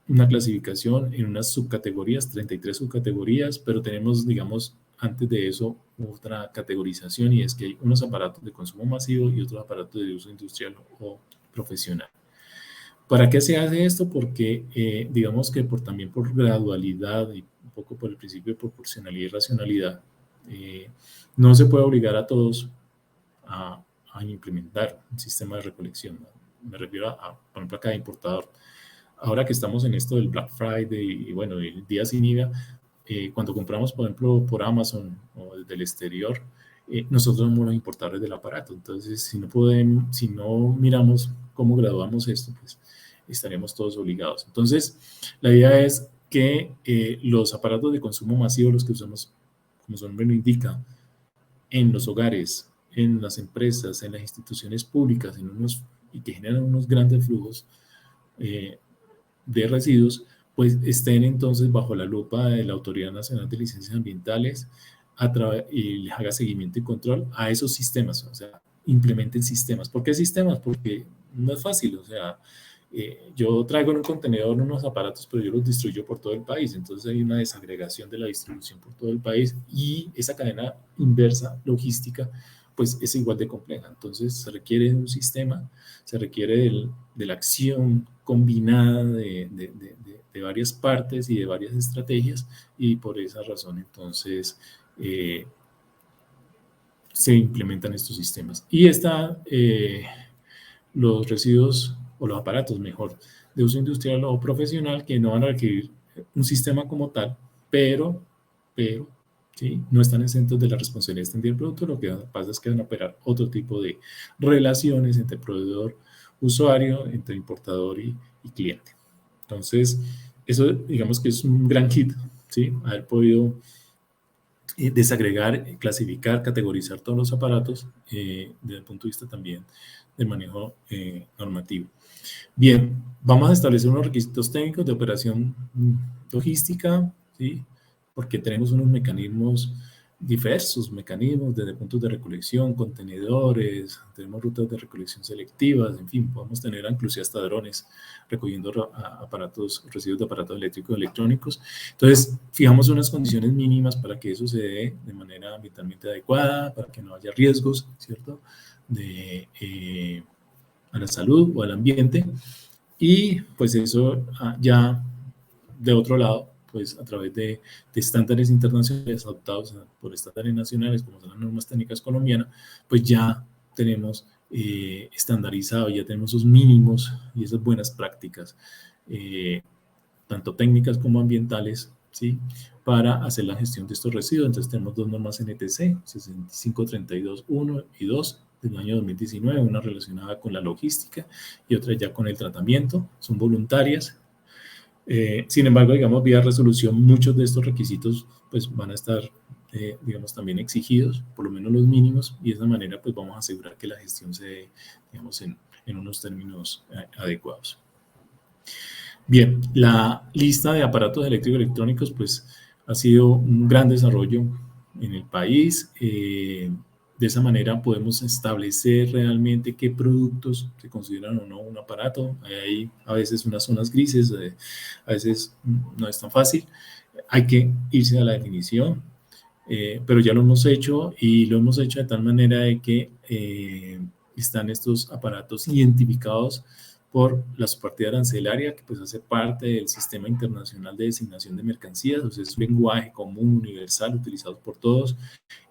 una clasificación en unas subcategorías, 33 subcategorías, pero tenemos, digamos, antes de eso, otra categorización, y es que hay unos aparatos de consumo masivo y otros aparatos de uso industrial o profesional. ¿Para qué se hace esto? Porque digamos que también por gradualidad y un poco por el principio de proporcionalidad y racionalidad, no se puede obligar a todos a implementar un sistema de recolección. Me refiero a, por ejemplo, a cada importador. Ahora que estamos en esto del Black Friday y bueno, el día sin IVA, cuando compramos, por ejemplo, por Amazon o desde el exterior, nosotros somos los importadores del aparato. Entonces, si no miramos cómo graduamos esto, pues estaremos todos obligados. Entonces, la idea es que los aparatos de consumo masivo, los que usamos, como su nombre lo indica, en los hogares, en las empresas, en las instituciones públicas, y que generan unos grandes flujos de residuos, pues estén entonces bajo la lupa de la Autoridad Nacional de Licencias Ambientales y les haga seguimiento y control a esos sistemas. O sea, implementen sistemas. ¿Por qué sistemas? Porque no es fácil. O sea, yo traigo en un contenedor unos aparatos, pero yo los distribuyo por todo el país. Entonces hay una desagregación de la distribución por todo el país, y esa cadena inversa logística pues es igual de compleja. Entonces se requiere de un sistema, se requiere de la acción combinada de varias partes y de varias estrategias, y por esa razón entonces se implementan estos sistemas. Y los residuos, o los aparatos mejor, de uso industrial o profesional, que no van a requerir un sistema como tal, pero ¿sí?, no están exentos de la responsabilidad extendida del producto. Lo que pasa es que van a operar otro tipo de relaciones entre proveedor, usuario, entre importador y cliente. Entonces, eso digamos que es un gran hit, ¿sí?, haber podido desagregar, clasificar, categorizar todos los aparatos desde el punto de vista también del manejo normativo. Bien, vamos a establecer unos requisitos técnicos de operación logística, ¿sí?, porque tenemos unos mecanismos diversos mecanismos, desde puntos de recolección, contenedores, tenemos rutas de recolección selectivas, en fin, podemos tener inclusive hasta drones recogiendo aparatos, residuos de aparatos eléctricos y electrónicos. Entonces, fijamos unas condiciones mínimas para que eso se dé de manera ambientalmente adecuada, para que no haya riesgos, ¿cierto?, a la salud o al ambiente. Y pues eso ya de otro lado, pues a través de estándares internacionales adoptados por estándares nacionales, como son las normas técnicas colombianas, pues ya tenemos estandarizado, ya tenemos esos mínimos y esas buenas prácticas, tanto técnicas como ambientales, ¿sí?, para hacer la gestión de estos residuos. Entonces tenemos dos normas NTC, 6532.1 y 2 del año 2019, una relacionada con la logística y otra ya con el tratamiento, son voluntarias. Sin embargo, digamos, vía resolución, muchos de estos requisitos pues van a estar, digamos, también exigidos, por lo menos los mínimos, y de esa manera pues vamos a asegurar que la gestión se dé, digamos, en unos términos adecuados. Bien, la lista de aparatos eléctricos y electrónicos pues ha sido un gran desarrollo en el país. De esa manera podemos establecer realmente qué productos se consideran o no un aparato. Hay a veces unas zonas grises, a veces no es tan fácil. Hay que irse a la definición, pero ya lo hemos hecho y lo hemos hecho de tal manera de que están estos aparatos identificados por la subpartida arancelaria, que pues hace parte del sistema internacional de designación de mercancías, o sea, es un lenguaje común, universal, utilizado por todos,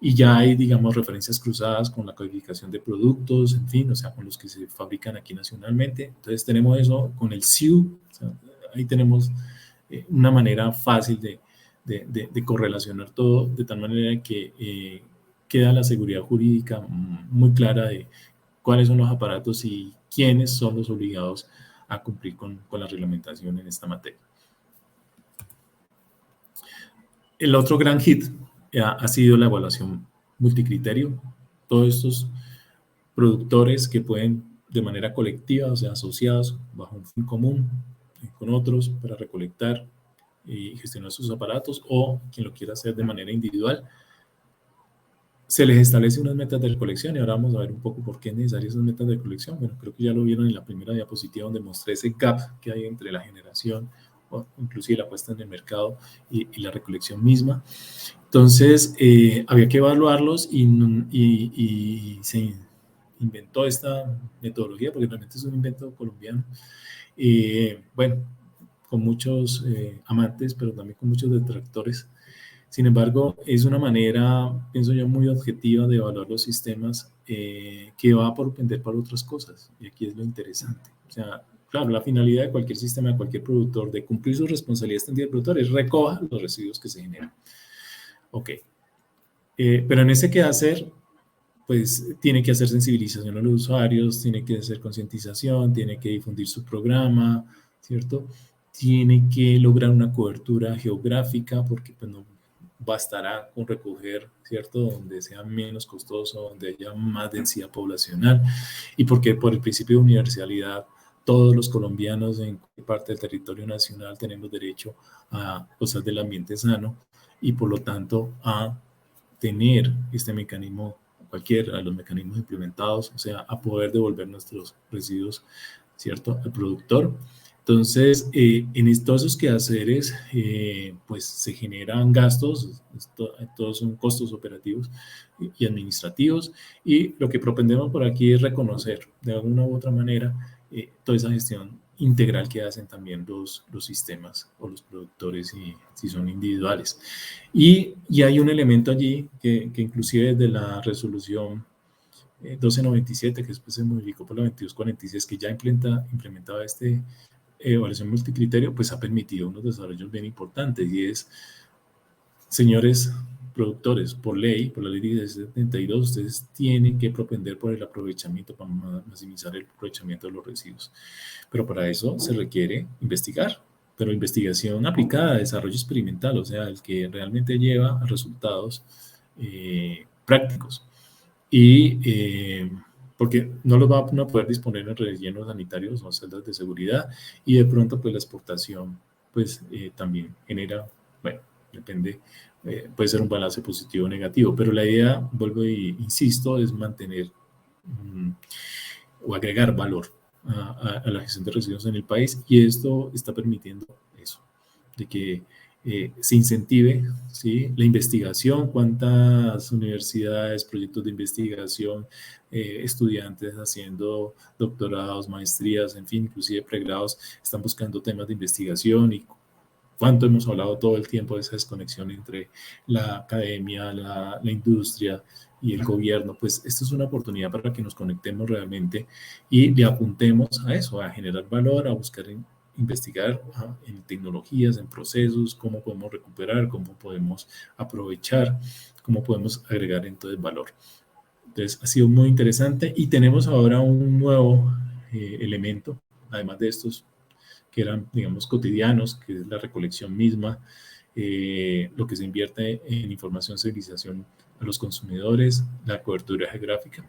y ya hay, digamos, referencias cruzadas con la codificación de productos, en fin, o sea, con los que se fabrican aquí nacionalmente. Entonces tenemos eso con el SIU, o sea, ahí tenemos una manera fácil de correlacionar todo, de tal manera que queda la seguridad jurídica muy clara de cuáles son los aparatos y quiénes son los obligados a cumplir con la reglamentación en esta materia. El otro gran hit ha sido la evaluación multicriterio. Todos estos productores que pueden de manera colectiva, o sea, asociados bajo un fin común con otros para recolectar y gestionar sus aparatos, o quien lo quiera hacer de manera individual, se les establece unas metas de recolección, y ahora vamos a ver un poco por qué es necesario esas metas de recolección. Bueno, creo que ya lo vieron en la primera diapositiva donde mostré ese gap que hay entre la generación, o inclusive la puesta en el mercado y la recolección misma. Entonces, había que evaluarlos y se inventó esta metodología, porque realmente es un invento colombiano. Bueno, con muchos amantes, pero también con muchos detractores. Sin embargo, es una manera, pienso yo, muy objetiva de evaluar los sistemas que va a propender para otras cosas. Y aquí es lo interesante. O sea, claro, la finalidad de cualquier sistema, de cualquier productor, de cumplir su responsabilidad extendida del productor, es recoja los residuos que se generan. Ok. Pero en ese quehacer, pues tiene que hacer sensibilización a los usuarios, tiene que hacer concientización, tiene que difundir su programa, ¿cierto? Tiene que lograr una cobertura geográfica, porque pues no bastará con recoger, ¿cierto?, donde sea menos costoso, donde haya más densidad poblacional, y porque por el principio de universalidad todos los colombianos en parte del territorio nacional tenemos derecho a gozar del ambiente sano y por lo tanto a tener este mecanismo, cualquiera de los mecanismos implementados, o sea, a poder devolver nuestros residuos, ¿cierto?, al productor. Entonces, en todos esos quehaceres, pues se generan gastos, todos son costos operativos y administrativos, y lo que propendemos por aquí es reconocer de alguna u otra manera toda esa gestión integral que hacen también los sistemas o los productores si son individuales. Y hay un elemento allí que inclusive desde la resolución 1297, que después se modificó por la 2246, que ya implementaba evaluación multicriterio, pues ha permitido unos desarrollos bien importantes, y es, señores productores, por ley, por la ley 1072, ustedes tienen que propender por el aprovechamiento, para maximizar el aprovechamiento de los residuos. Pero para eso se requiere investigar, pero investigación aplicada, desarrollo experimental, o sea, el que realmente lleva a resultados prácticos. Y porque no los va a poder disponer en rellenos sanitarios o celdas de seguridad, y de pronto pues la exportación pues también genera, bueno, depende, puede ser un balance positivo o negativo, pero la idea, vuelvo e insisto, es mantener o agregar valor a la gestión de residuos en el país, y esto está permitiendo eso, de que se incentive, ¿sí?, la investigación. Cuántas universidades, proyectos de investigación, estudiantes haciendo doctorados, maestrías, en fin, inclusive pregrados, están buscando temas de investigación, y cuánto hemos hablado todo el tiempo de esa desconexión entre la academia, la industria y el gobierno. Pues esto es una oportunidad para que nos conectemos realmente y le apuntemos a eso, a generar valor, a buscar investigar en tecnologías, en procesos, cómo podemos recuperar, cómo podemos aprovechar, cómo podemos agregar entonces valor. Entonces ha sido muy interesante, y tenemos ahora un nuevo elemento, además de estos que eran, digamos, cotidianos, que es la recolección misma, lo que se invierte en información, civilización a los consumidores, la cobertura geográfica.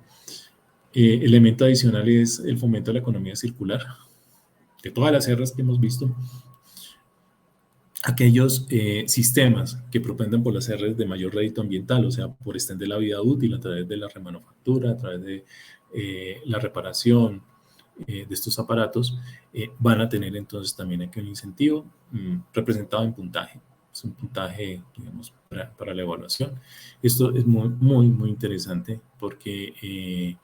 Elemento adicional es el fomento de la economía circular, de todas las R's que hemos visto. Aquellos sistemas que propendan por las R's de mayor rédito ambiental, o sea, por extender la vida útil a través de la remanufactura, a través de la reparación de estos aparatos, van a tener entonces también aquí un incentivo representado en puntaje. Es un puntaje, digamos, para la evaluación. Esto es muy, muy, muy interesante, porque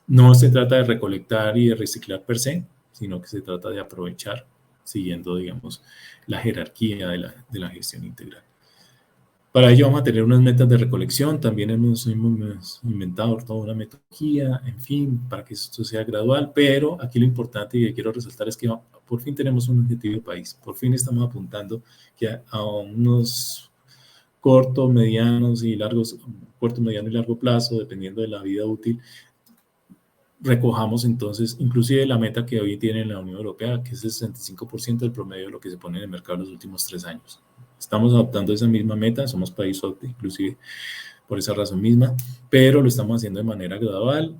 no se trata de recolectar y de reciclar per se, sino que se trata de aprovechar, siguiendo, digamos, la jerarquía de la gestión integral. Para ello vamos a tener unas metas de recolección. También hemos inventado toda una metodología, en fin, para que esto sea gradual, pero aquí lo importante y que quiero resaltar es que por fin tenemos un objetivo de país. Por fin estamos apuntando que a unos corto, mediano y largo plazo, dependiendo de la vida útil, recojamos entonces inclusive la meta que hoy tiene la Unión Europea, que es el 65% del promedio de lo que se pone en el mercado en los últimos 3 años. Estamos adoptando esa misma meta, somos país OCDE, inclusive por esa razón misma, pero lo estamos haciendo de manera gradual,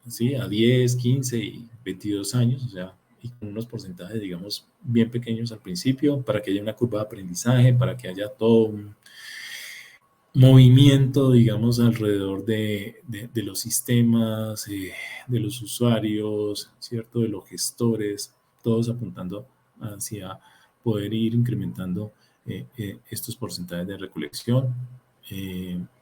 ¿sí?, a 10, 15 y 22 años, o sea, y con unos porcentajes, digamos, bien pequeños al principio, para que haya una curva de aprendizaje, para que haya todo un movimiento, digamos, alrededor de los sistemas, de los usuarios, ¿cierto?, de los gestores, todos apuntando hacia poder ir incrementando estos porcentajes de recolección,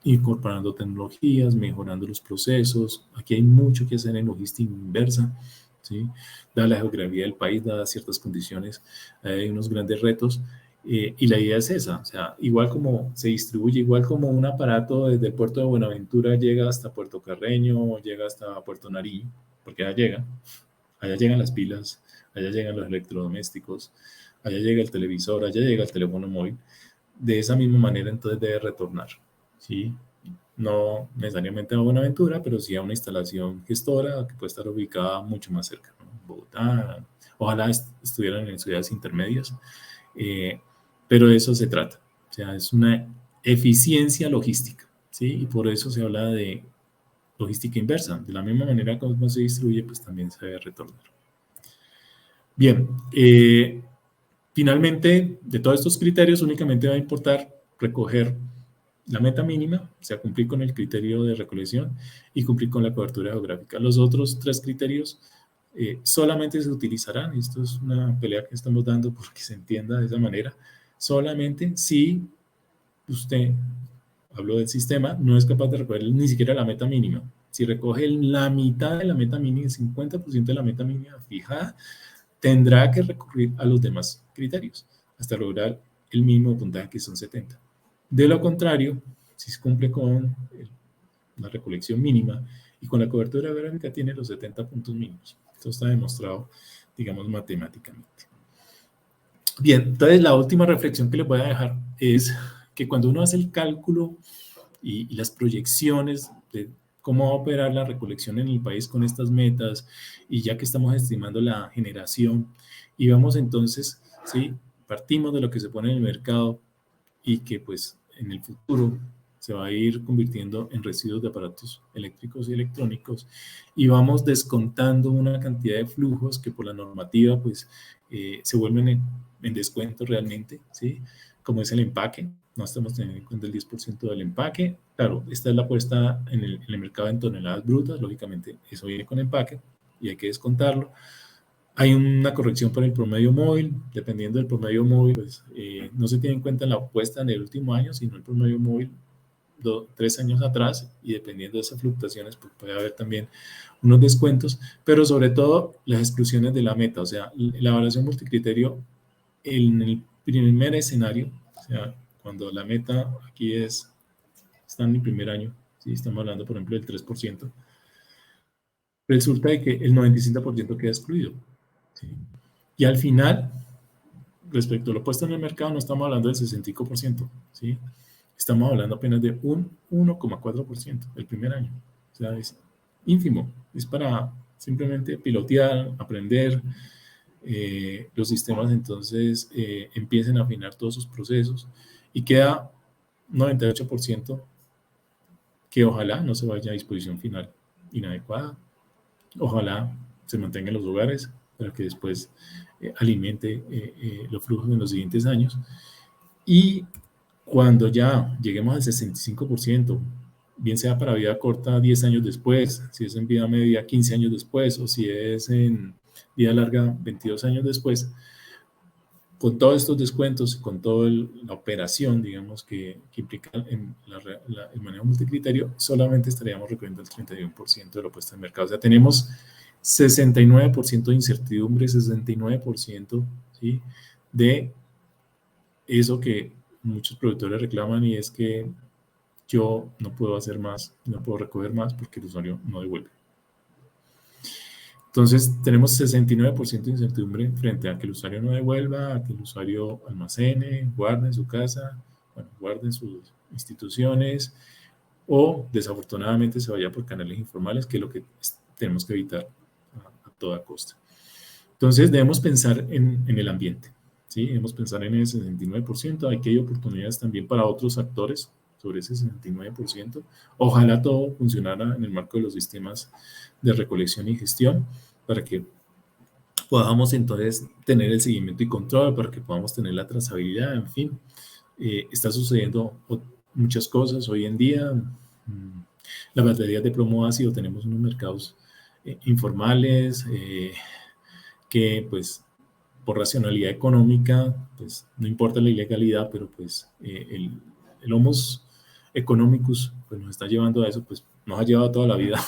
incorporando tecnologías, mejorando los procesos. Aquí hay mucho que hacer en logística inversa, ¿sí? Dada la geografía del país, dadas ciertas condiciones, hay unos grandes retos. Y la idea es esa, o sea, igual como se distribuye, igual como un aparato desde el puerto de Buenaventura llega hasta Puerto Carreño, llega hasta Puerto Nariño, porque allá llegan las pilas, allá llegan los electrodomésticos, allá llega el televisor, allá llega el teléfono móvil. De esa misma manera entonces debe retornar, ¿sí? No necesariamente a Buenaventura, pero sí a una instalación gestora que puede estar ubicada mucho más cerca, ¿no? Bogotá, ojalá estuvieran en ciudades intermedias. Pero de eso se trata, o sea, es una eficiencia logística, ¿sí? Y por eso se habla de logística inversa. De la misma manera como se distribuye, pues también se debe retornar. Bien, finalmente, de todos estos criterios, únicamente va a importar recoger la meta mínima, o sea, cumplir con el criterio de recolección y cumplir con la cobertura geográfica. Los otros 3 criterios solamente se utilizarán, y esto es una pelea que estamos dando porque se entienda de esa manera, solamente si usted, hablo del sistema, no es capaz de recoger ni siquiera la meta mínima. Si recoge la mitad de la meta mínima, el 50% de la meta mínima fijada, tendrá que recurrir a los demás criterios hasta lograr el mínimo puntaje, que son 70. De lo contrario, si se cumple con la recolección mínima y con la cobertura geográfica, tiene los 70 puntos mínimos. Esto está demostrado, digamos, matemáticamente. Bien, entonces la última reflexión que les voy a dejar es que cuando uno hace el cálculo y las proyecciones de cómo va a operar la recolección en el país con estas metas, y ya que estamos estimando la generación, y vamos entonces, ¿sí?, partimos de lo que se pone en el mercado y que pues en el futuro se va a ir convirtiendo en residuos de aparatos eléctricos y electrónicos, y vamos descontando una cantidad de flujos que por la normativa pues se vuelven en descuento realmente, ¿sí?, como es el empaque. no estamos teniendo en cuenta el 10% del empaque. Claro, esta es la puesta en el mercado en toneladas brutas, lógicamente eso viene con empaque y hay que descontarlo. Hay una corrección por el promedio móvil, dependiendo del promedio móvil, pues no se tiene en cuenta la puesta en el último año, sino el promedio móvil 3 años atrás, y dependiendo de esas fluctuaciones pues puede haber también unos descuentos, pero sobre todo las exclusiones de la meta, o sea, la evaluación multicriterio en el primer escenario, o sea, cuando la meta aquí está en el primer año, ¿sí? Estamos hablando por ejemplo del 3%, resulta de que el 95% queda excluido, ¿sí? Y al final, respecto a lo puesto en el mercado, no estamos hablando del 65%, ¿sí? Estamos hablando apenas de un 1,4% el primer año. O sea, es ínfimo. Es para simplemente pilotear, aprender. Los sistemas entonces empiecen a afinar todos sus procesos y queda 98% que ojalá no se vaya a disposición final inadecuada. Ojalá se mantenga en los hogares para que después alimente los flujos en los siguientes años. Y cuando ya lleguemos al 65%, bien sea para vida corta 10 años después, si es en vida media 15 años después, o si es en vida larga 22 años después, con todos estos descuentos, con toda la operación, digamos, que implica el manejo multicriterio, solamente estaríamos recogiendo el 31% de la puesta en mercado. O sea, tenemos 69% de incertidumbre, 69%, ¿sí?, de eso que muchos productores reclaman, y es que yo no puedo hacer más, no puedo recoger más porque el usuario no devuelve. Entonces, tenemos 69% de incertidumbre frente a que el usuario no devuelva, a que el usuario almacene, guarde en su casa, bueno, guarde en sus instituciones, o desafortunadamente se vaya por canales informales, que es lo que tenemos que evitar a toda costa. Entonces, debemos pensar en el ambiente, ¿sí? Debemos pensar en ese 69%. Aquí hay oportunidades también para otros actores sobre ese 69%. Ojalá todo funcionara en el marco de los sistemas de recolección y gestión, para que podamos entonces tener el seguimiento y control, para que podamos tener la trazabilidad, en fin. Está sucediendo muchas cosas hoy en día. Las baterías de plomo ácido, tenemos unos mercados informales que pues por racionalidad económica, pues no importa la ilegalidad, pero pues el homos economicus pues nos está llevando a eso, pues nos ha llevado toda la vida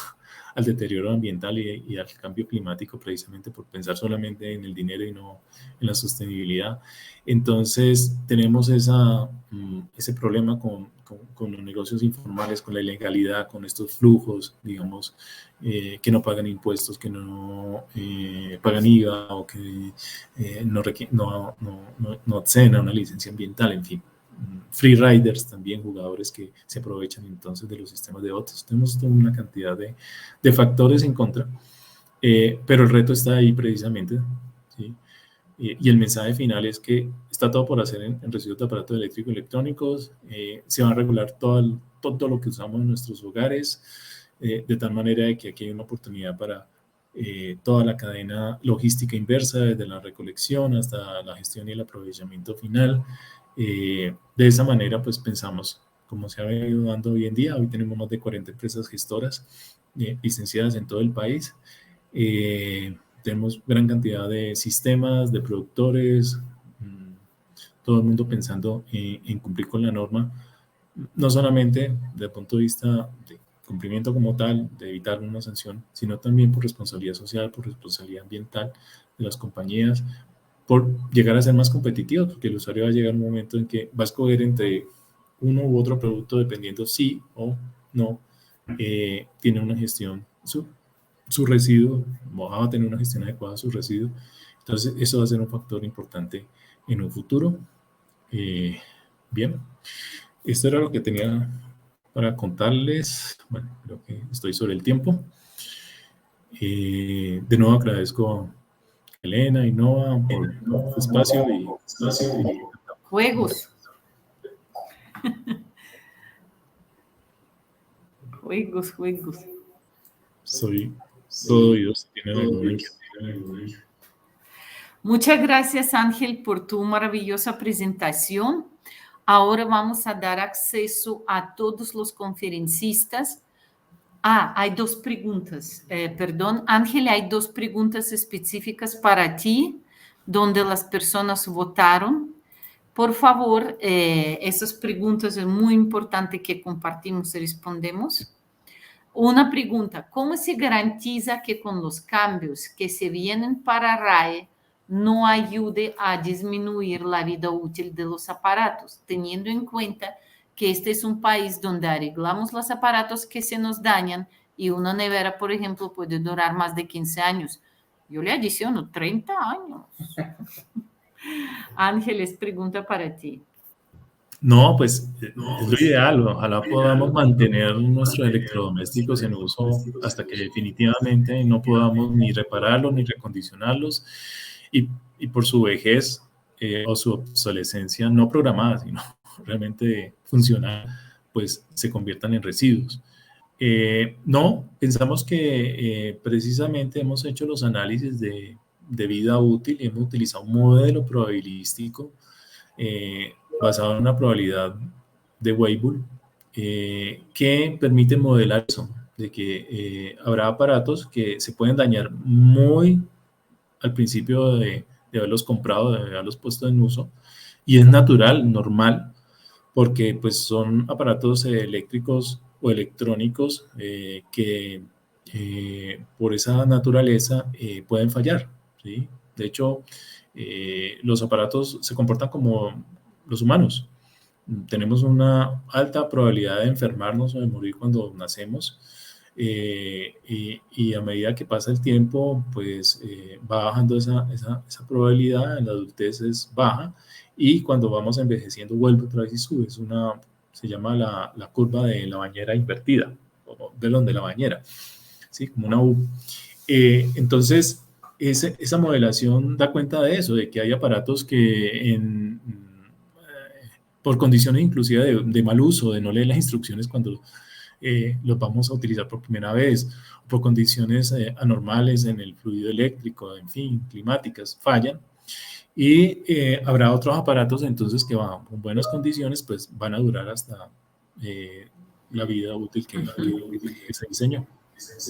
al deterioro ambiental y al cambio climático, precisamente por pensar solamente en el dinero y no en la sostenibilidad. Entonces tenemos ese problema con los negocios informales, con la ilegalidad, con estos flujos, digamos, que no pagan impuestos, que no pagan IVA, o que no acceden a una licencia ambiental, en fin. Free riders también, jugadores que se aprovechan entonces de los sistemas de otros. Tenemos toda una cantidad de factores en contra, pero el reto está ahí precisamente, ¿sí? Y el mensaje final es que está todo por hacer en residuos de aparatos eléctricos y electrónicos. Se va a regular todo lo que usamos en nuestros hogares, de tal manera de que aquí hay una oportunidad para toda la cadena logística inversa, desde la recolección hasta la gestión y el aprovechamiento final. De esa manera, pues pensamos, como se ha venido dando hoy en día. Hoy tenemos más de 40 empresas gestoras licenciadas en todo el país. Tenemos gran cantidad de sistemas, de productores, todo el mundo pensando en cumplir con la norma, no solamente desde el punto de vista de cumplimiento como tal, de evitar una sanción, sino también por responsabilidad social, por responsabilidad ambiental de las compañías, por llegar a ser más competitivos, porque el usuario va a llegar a un momento en que va a escoger entre uno u otro producto dependiendo si o no tiene una gestión, su residuo, va a tener una gestión adecuada de su residuo. Entonces, eso va a ser un factor importante en un futuro. Bien, esto era lo que tenía para contarles. Bueno, creo que estoy sobre el tiempo. De nuevo agradezco a Elena y Noah por este espacio y juegos. Juegos. Soy todo oídos. ¿Tienen alguna inquietud? Muchas gracias, Ángel, por tu maravillosa presentación. Ahora vamos a dar acceso a todos los conferencistas. Hay dos preguntas. Perdón, Ángel, hay dos preguntas específicas para ti, donde las personas votaron. Por favor, essas perguntas é muito importante que compartimos e respondemos. Uma pergunta: como se garantiza que com os cambios que se vienen para a RAE não ajude a diminuir a vida útil de los aparatos, teniendo en cuenta que este es un país donde arreglamos los aparatos que se nos dañan y una nevera, por ejemplo, puede durar más de 15 años. Yo le adiciono 30 años. Ángeles, pregunta para ti. No, pues es lo ideal. Ojalá podamos mantener nuestros electrodomésticos en uso hasta que definitivamente no podamos ni repararlos ni recondicionarlos y por su vejez o su obsolescencia no programada, sino realmente funcional, pues se conviertan en residuos. No, pensamos que precisamente hemos hecho los análisis de vida útil y hemos utilizado un modelo probabilístico basado en una probabilidad de Weibull que permite modelar eso, de que habrá aparatos que se pueden dañar muy al principio de haberlos comprado, de haberlos puesto en uso, y es natural, normal, porque pues son aparatos eléctricos o electrónicos que por esa naturaleza pueden fallar, ¿sí? De hecho, los aparatos se comportan como los humanos. Tenemos una alta probabilidad de enfermarnos o de morir cuando nacemos y a medida que pasa el tiempo, pues va bajando esa probabilidad, en la adultez es baja y cuando vamos envejeciendo vuelve otra vez y sube. Se llama la curva de la bañera invertida, o de la bañera, ¿sí? Como una U. Entonces, esa modelación da cuenta de eso, de que hay aparatos que por condiciones inclusive de mal uso, de no leer las instrucciones cuando los vamos a utilizar por primera vez, por condiciones anormales en el fluido eléctrico, en fin, climáticas, fallan. Y habrá otros aparatos entonces que van con buenas condiciones, pues van a durar hasta la vida útil que se diseñó.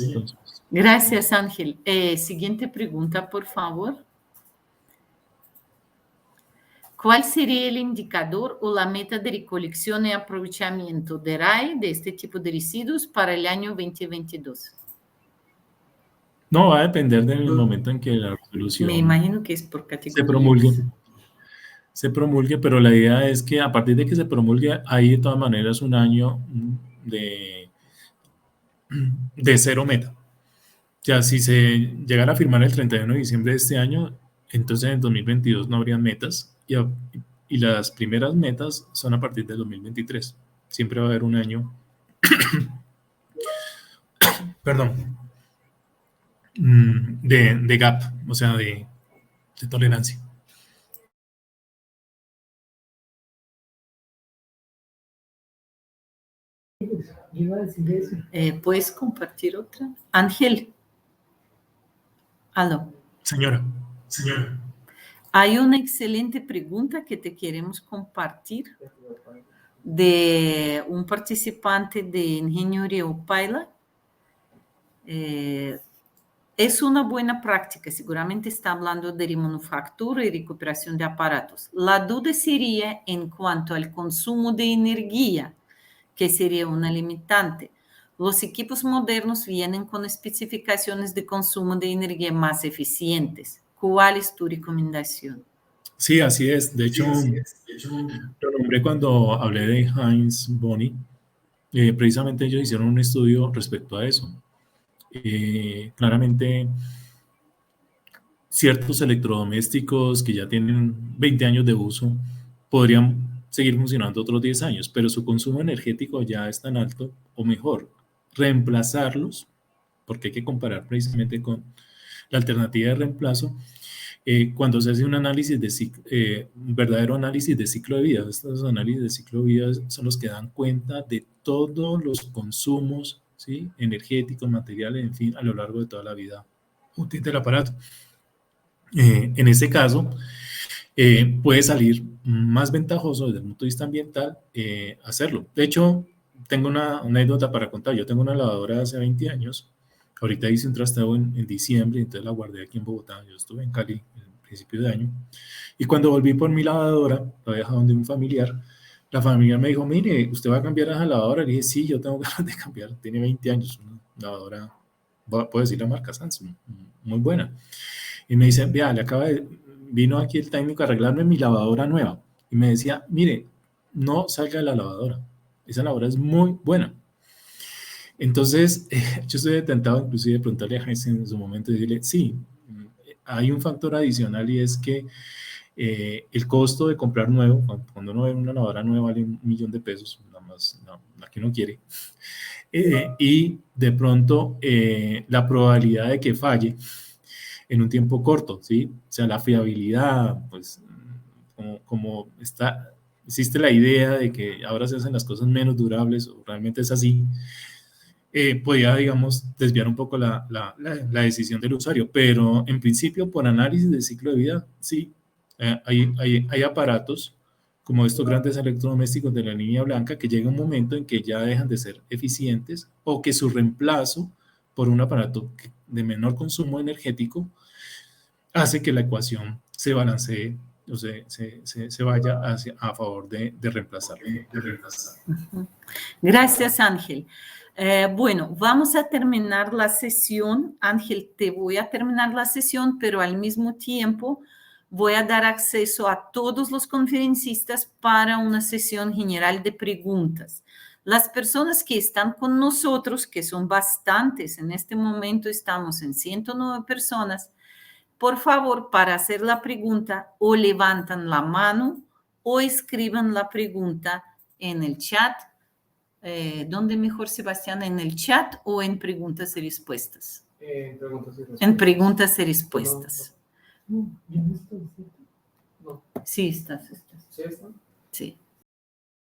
Entonces, Gracias, Ángel. Siguiente pregunta, por favor. ¿Cuál sería el indicador o la meta de recolección y aprovechamiento de RAE de este tipo de residuos para el año 2022? No, va a depender del momento en que la resolución Me imagino que es por categoría. Se promulgue, pero la idea es que a partir de que se promulgue, hay de todas maneras un año de cero meta. O sea, si se llegara a firmar el 31 de diciembre de este año, entonces en 2022 no habrían metas y las primeras metas son a partir del 2023. Siempre va a haber un año, perdón, de gap, o sea, de tolerancia. ¿Puedes compartir otra? Ángel. Aló. Señora. Hay una excelente pregunta que te queremos compartir de un participante de Ingeniería Paila. Es una buena práctica, seguramente está hablando de remanufactura y recuperación de aparatos. La duda sería en cuanto al consumo de energía, que sería una limitante. Los equipos modernos vienen con especificaciones de consumo de energía más eficientes. ¿Cuál es tu recomendación? Sí, así es. De hecho, lo nombré cuando hablé de Heinz Bonney. Precisamente ellos hicieron un estudio respecto a eso. Claramente, ciertos electrodomésticos que ya tienen 20 años de uso podrían seguir funcionando otros 10 años, pero su consumo energético ya es tan alto, o mejor, reemplazarlos, porque hay que comparar precisamente con la alternativa de reemplazo, cuando se hace un análisis un verdadero análisis de ciclo de vida. Estos análisis de ciclo de vida son los que dan cuenta de todos los consumos, ¿sí?, energéticos, materiales, en fin, a lo largo de toda la vida útil del aparato. En este caso, puede salir más ventajoso desde el punto de vista ambiental hacerlo. De hecho, tengo una anécdota para contar. Yo tengo una lavadora de hace 20 años. Ahorita hice un trasteo en diciembre, entonces la guardé aquí en Bogotá. Yo estuve en Cali en principio de año. Y cuando volví por mi lavadora, la había dejado de un familiar. La familia me dijo, mire, ¿usted va a cambiar esa lavadora? Le dije, sí, yo tengo ganas de cambiar. Tiene 20 años, una lavadora, puedo decir la marca Samsung, muy buena. Y me dice, vea, vino aquí el técnico a arreglarme mi lavadora nueva. Y me decía, mire, no salga de la lavadora. Esa lavadora es muy buena. Entonces, yo estoy tentado inclusive de preguntarle a Heinz en su momento y decirle, sí, hay un factor adicional y es que el costo de comprar nuevo, cuando uno ve una lavadora nueva vale $1.000.000, nada más la que uno quiere, y de pronto la probabilidad de que falle en un tiempo corto, ¿sí? O sea, la fiabilidad, pues, como existe la idea de que ahora se hacen las cosas menos durables, o realmente es así, podía, digamos, desviar un poco la decisión del usuario, pero en principio, por análisis de ciclo de vida, sí, hay aparatos como estos grandes electrodomésticos de la línea blanca que llega un momento en que ya dejan de ser eficientes o que su reemplazo por un aparato de menor consumo energético hace que la ecuación se balancee o se vaya a favor de reemplazarlo. Gracias, Ángel. Bueno, vamos a terminar la sesión. Ángel, te voy a terminar la sesión, pero al mismo tiempo voy a dar acceso a todos los conferencistas para una sesión general de preguntas. Las personas que están con nosotros, que son bastantes, en este momento estamos en 109 personas, por favor, para hacer la pregunta, o levantan la mano o escriban la pregunta en el chat. ¿Dónde mejor, Sebastián? ¿En el chat o en preguntas y respuestas? En preguntas y respuestas. No. Sí, estás. ¿Sí está? Sí.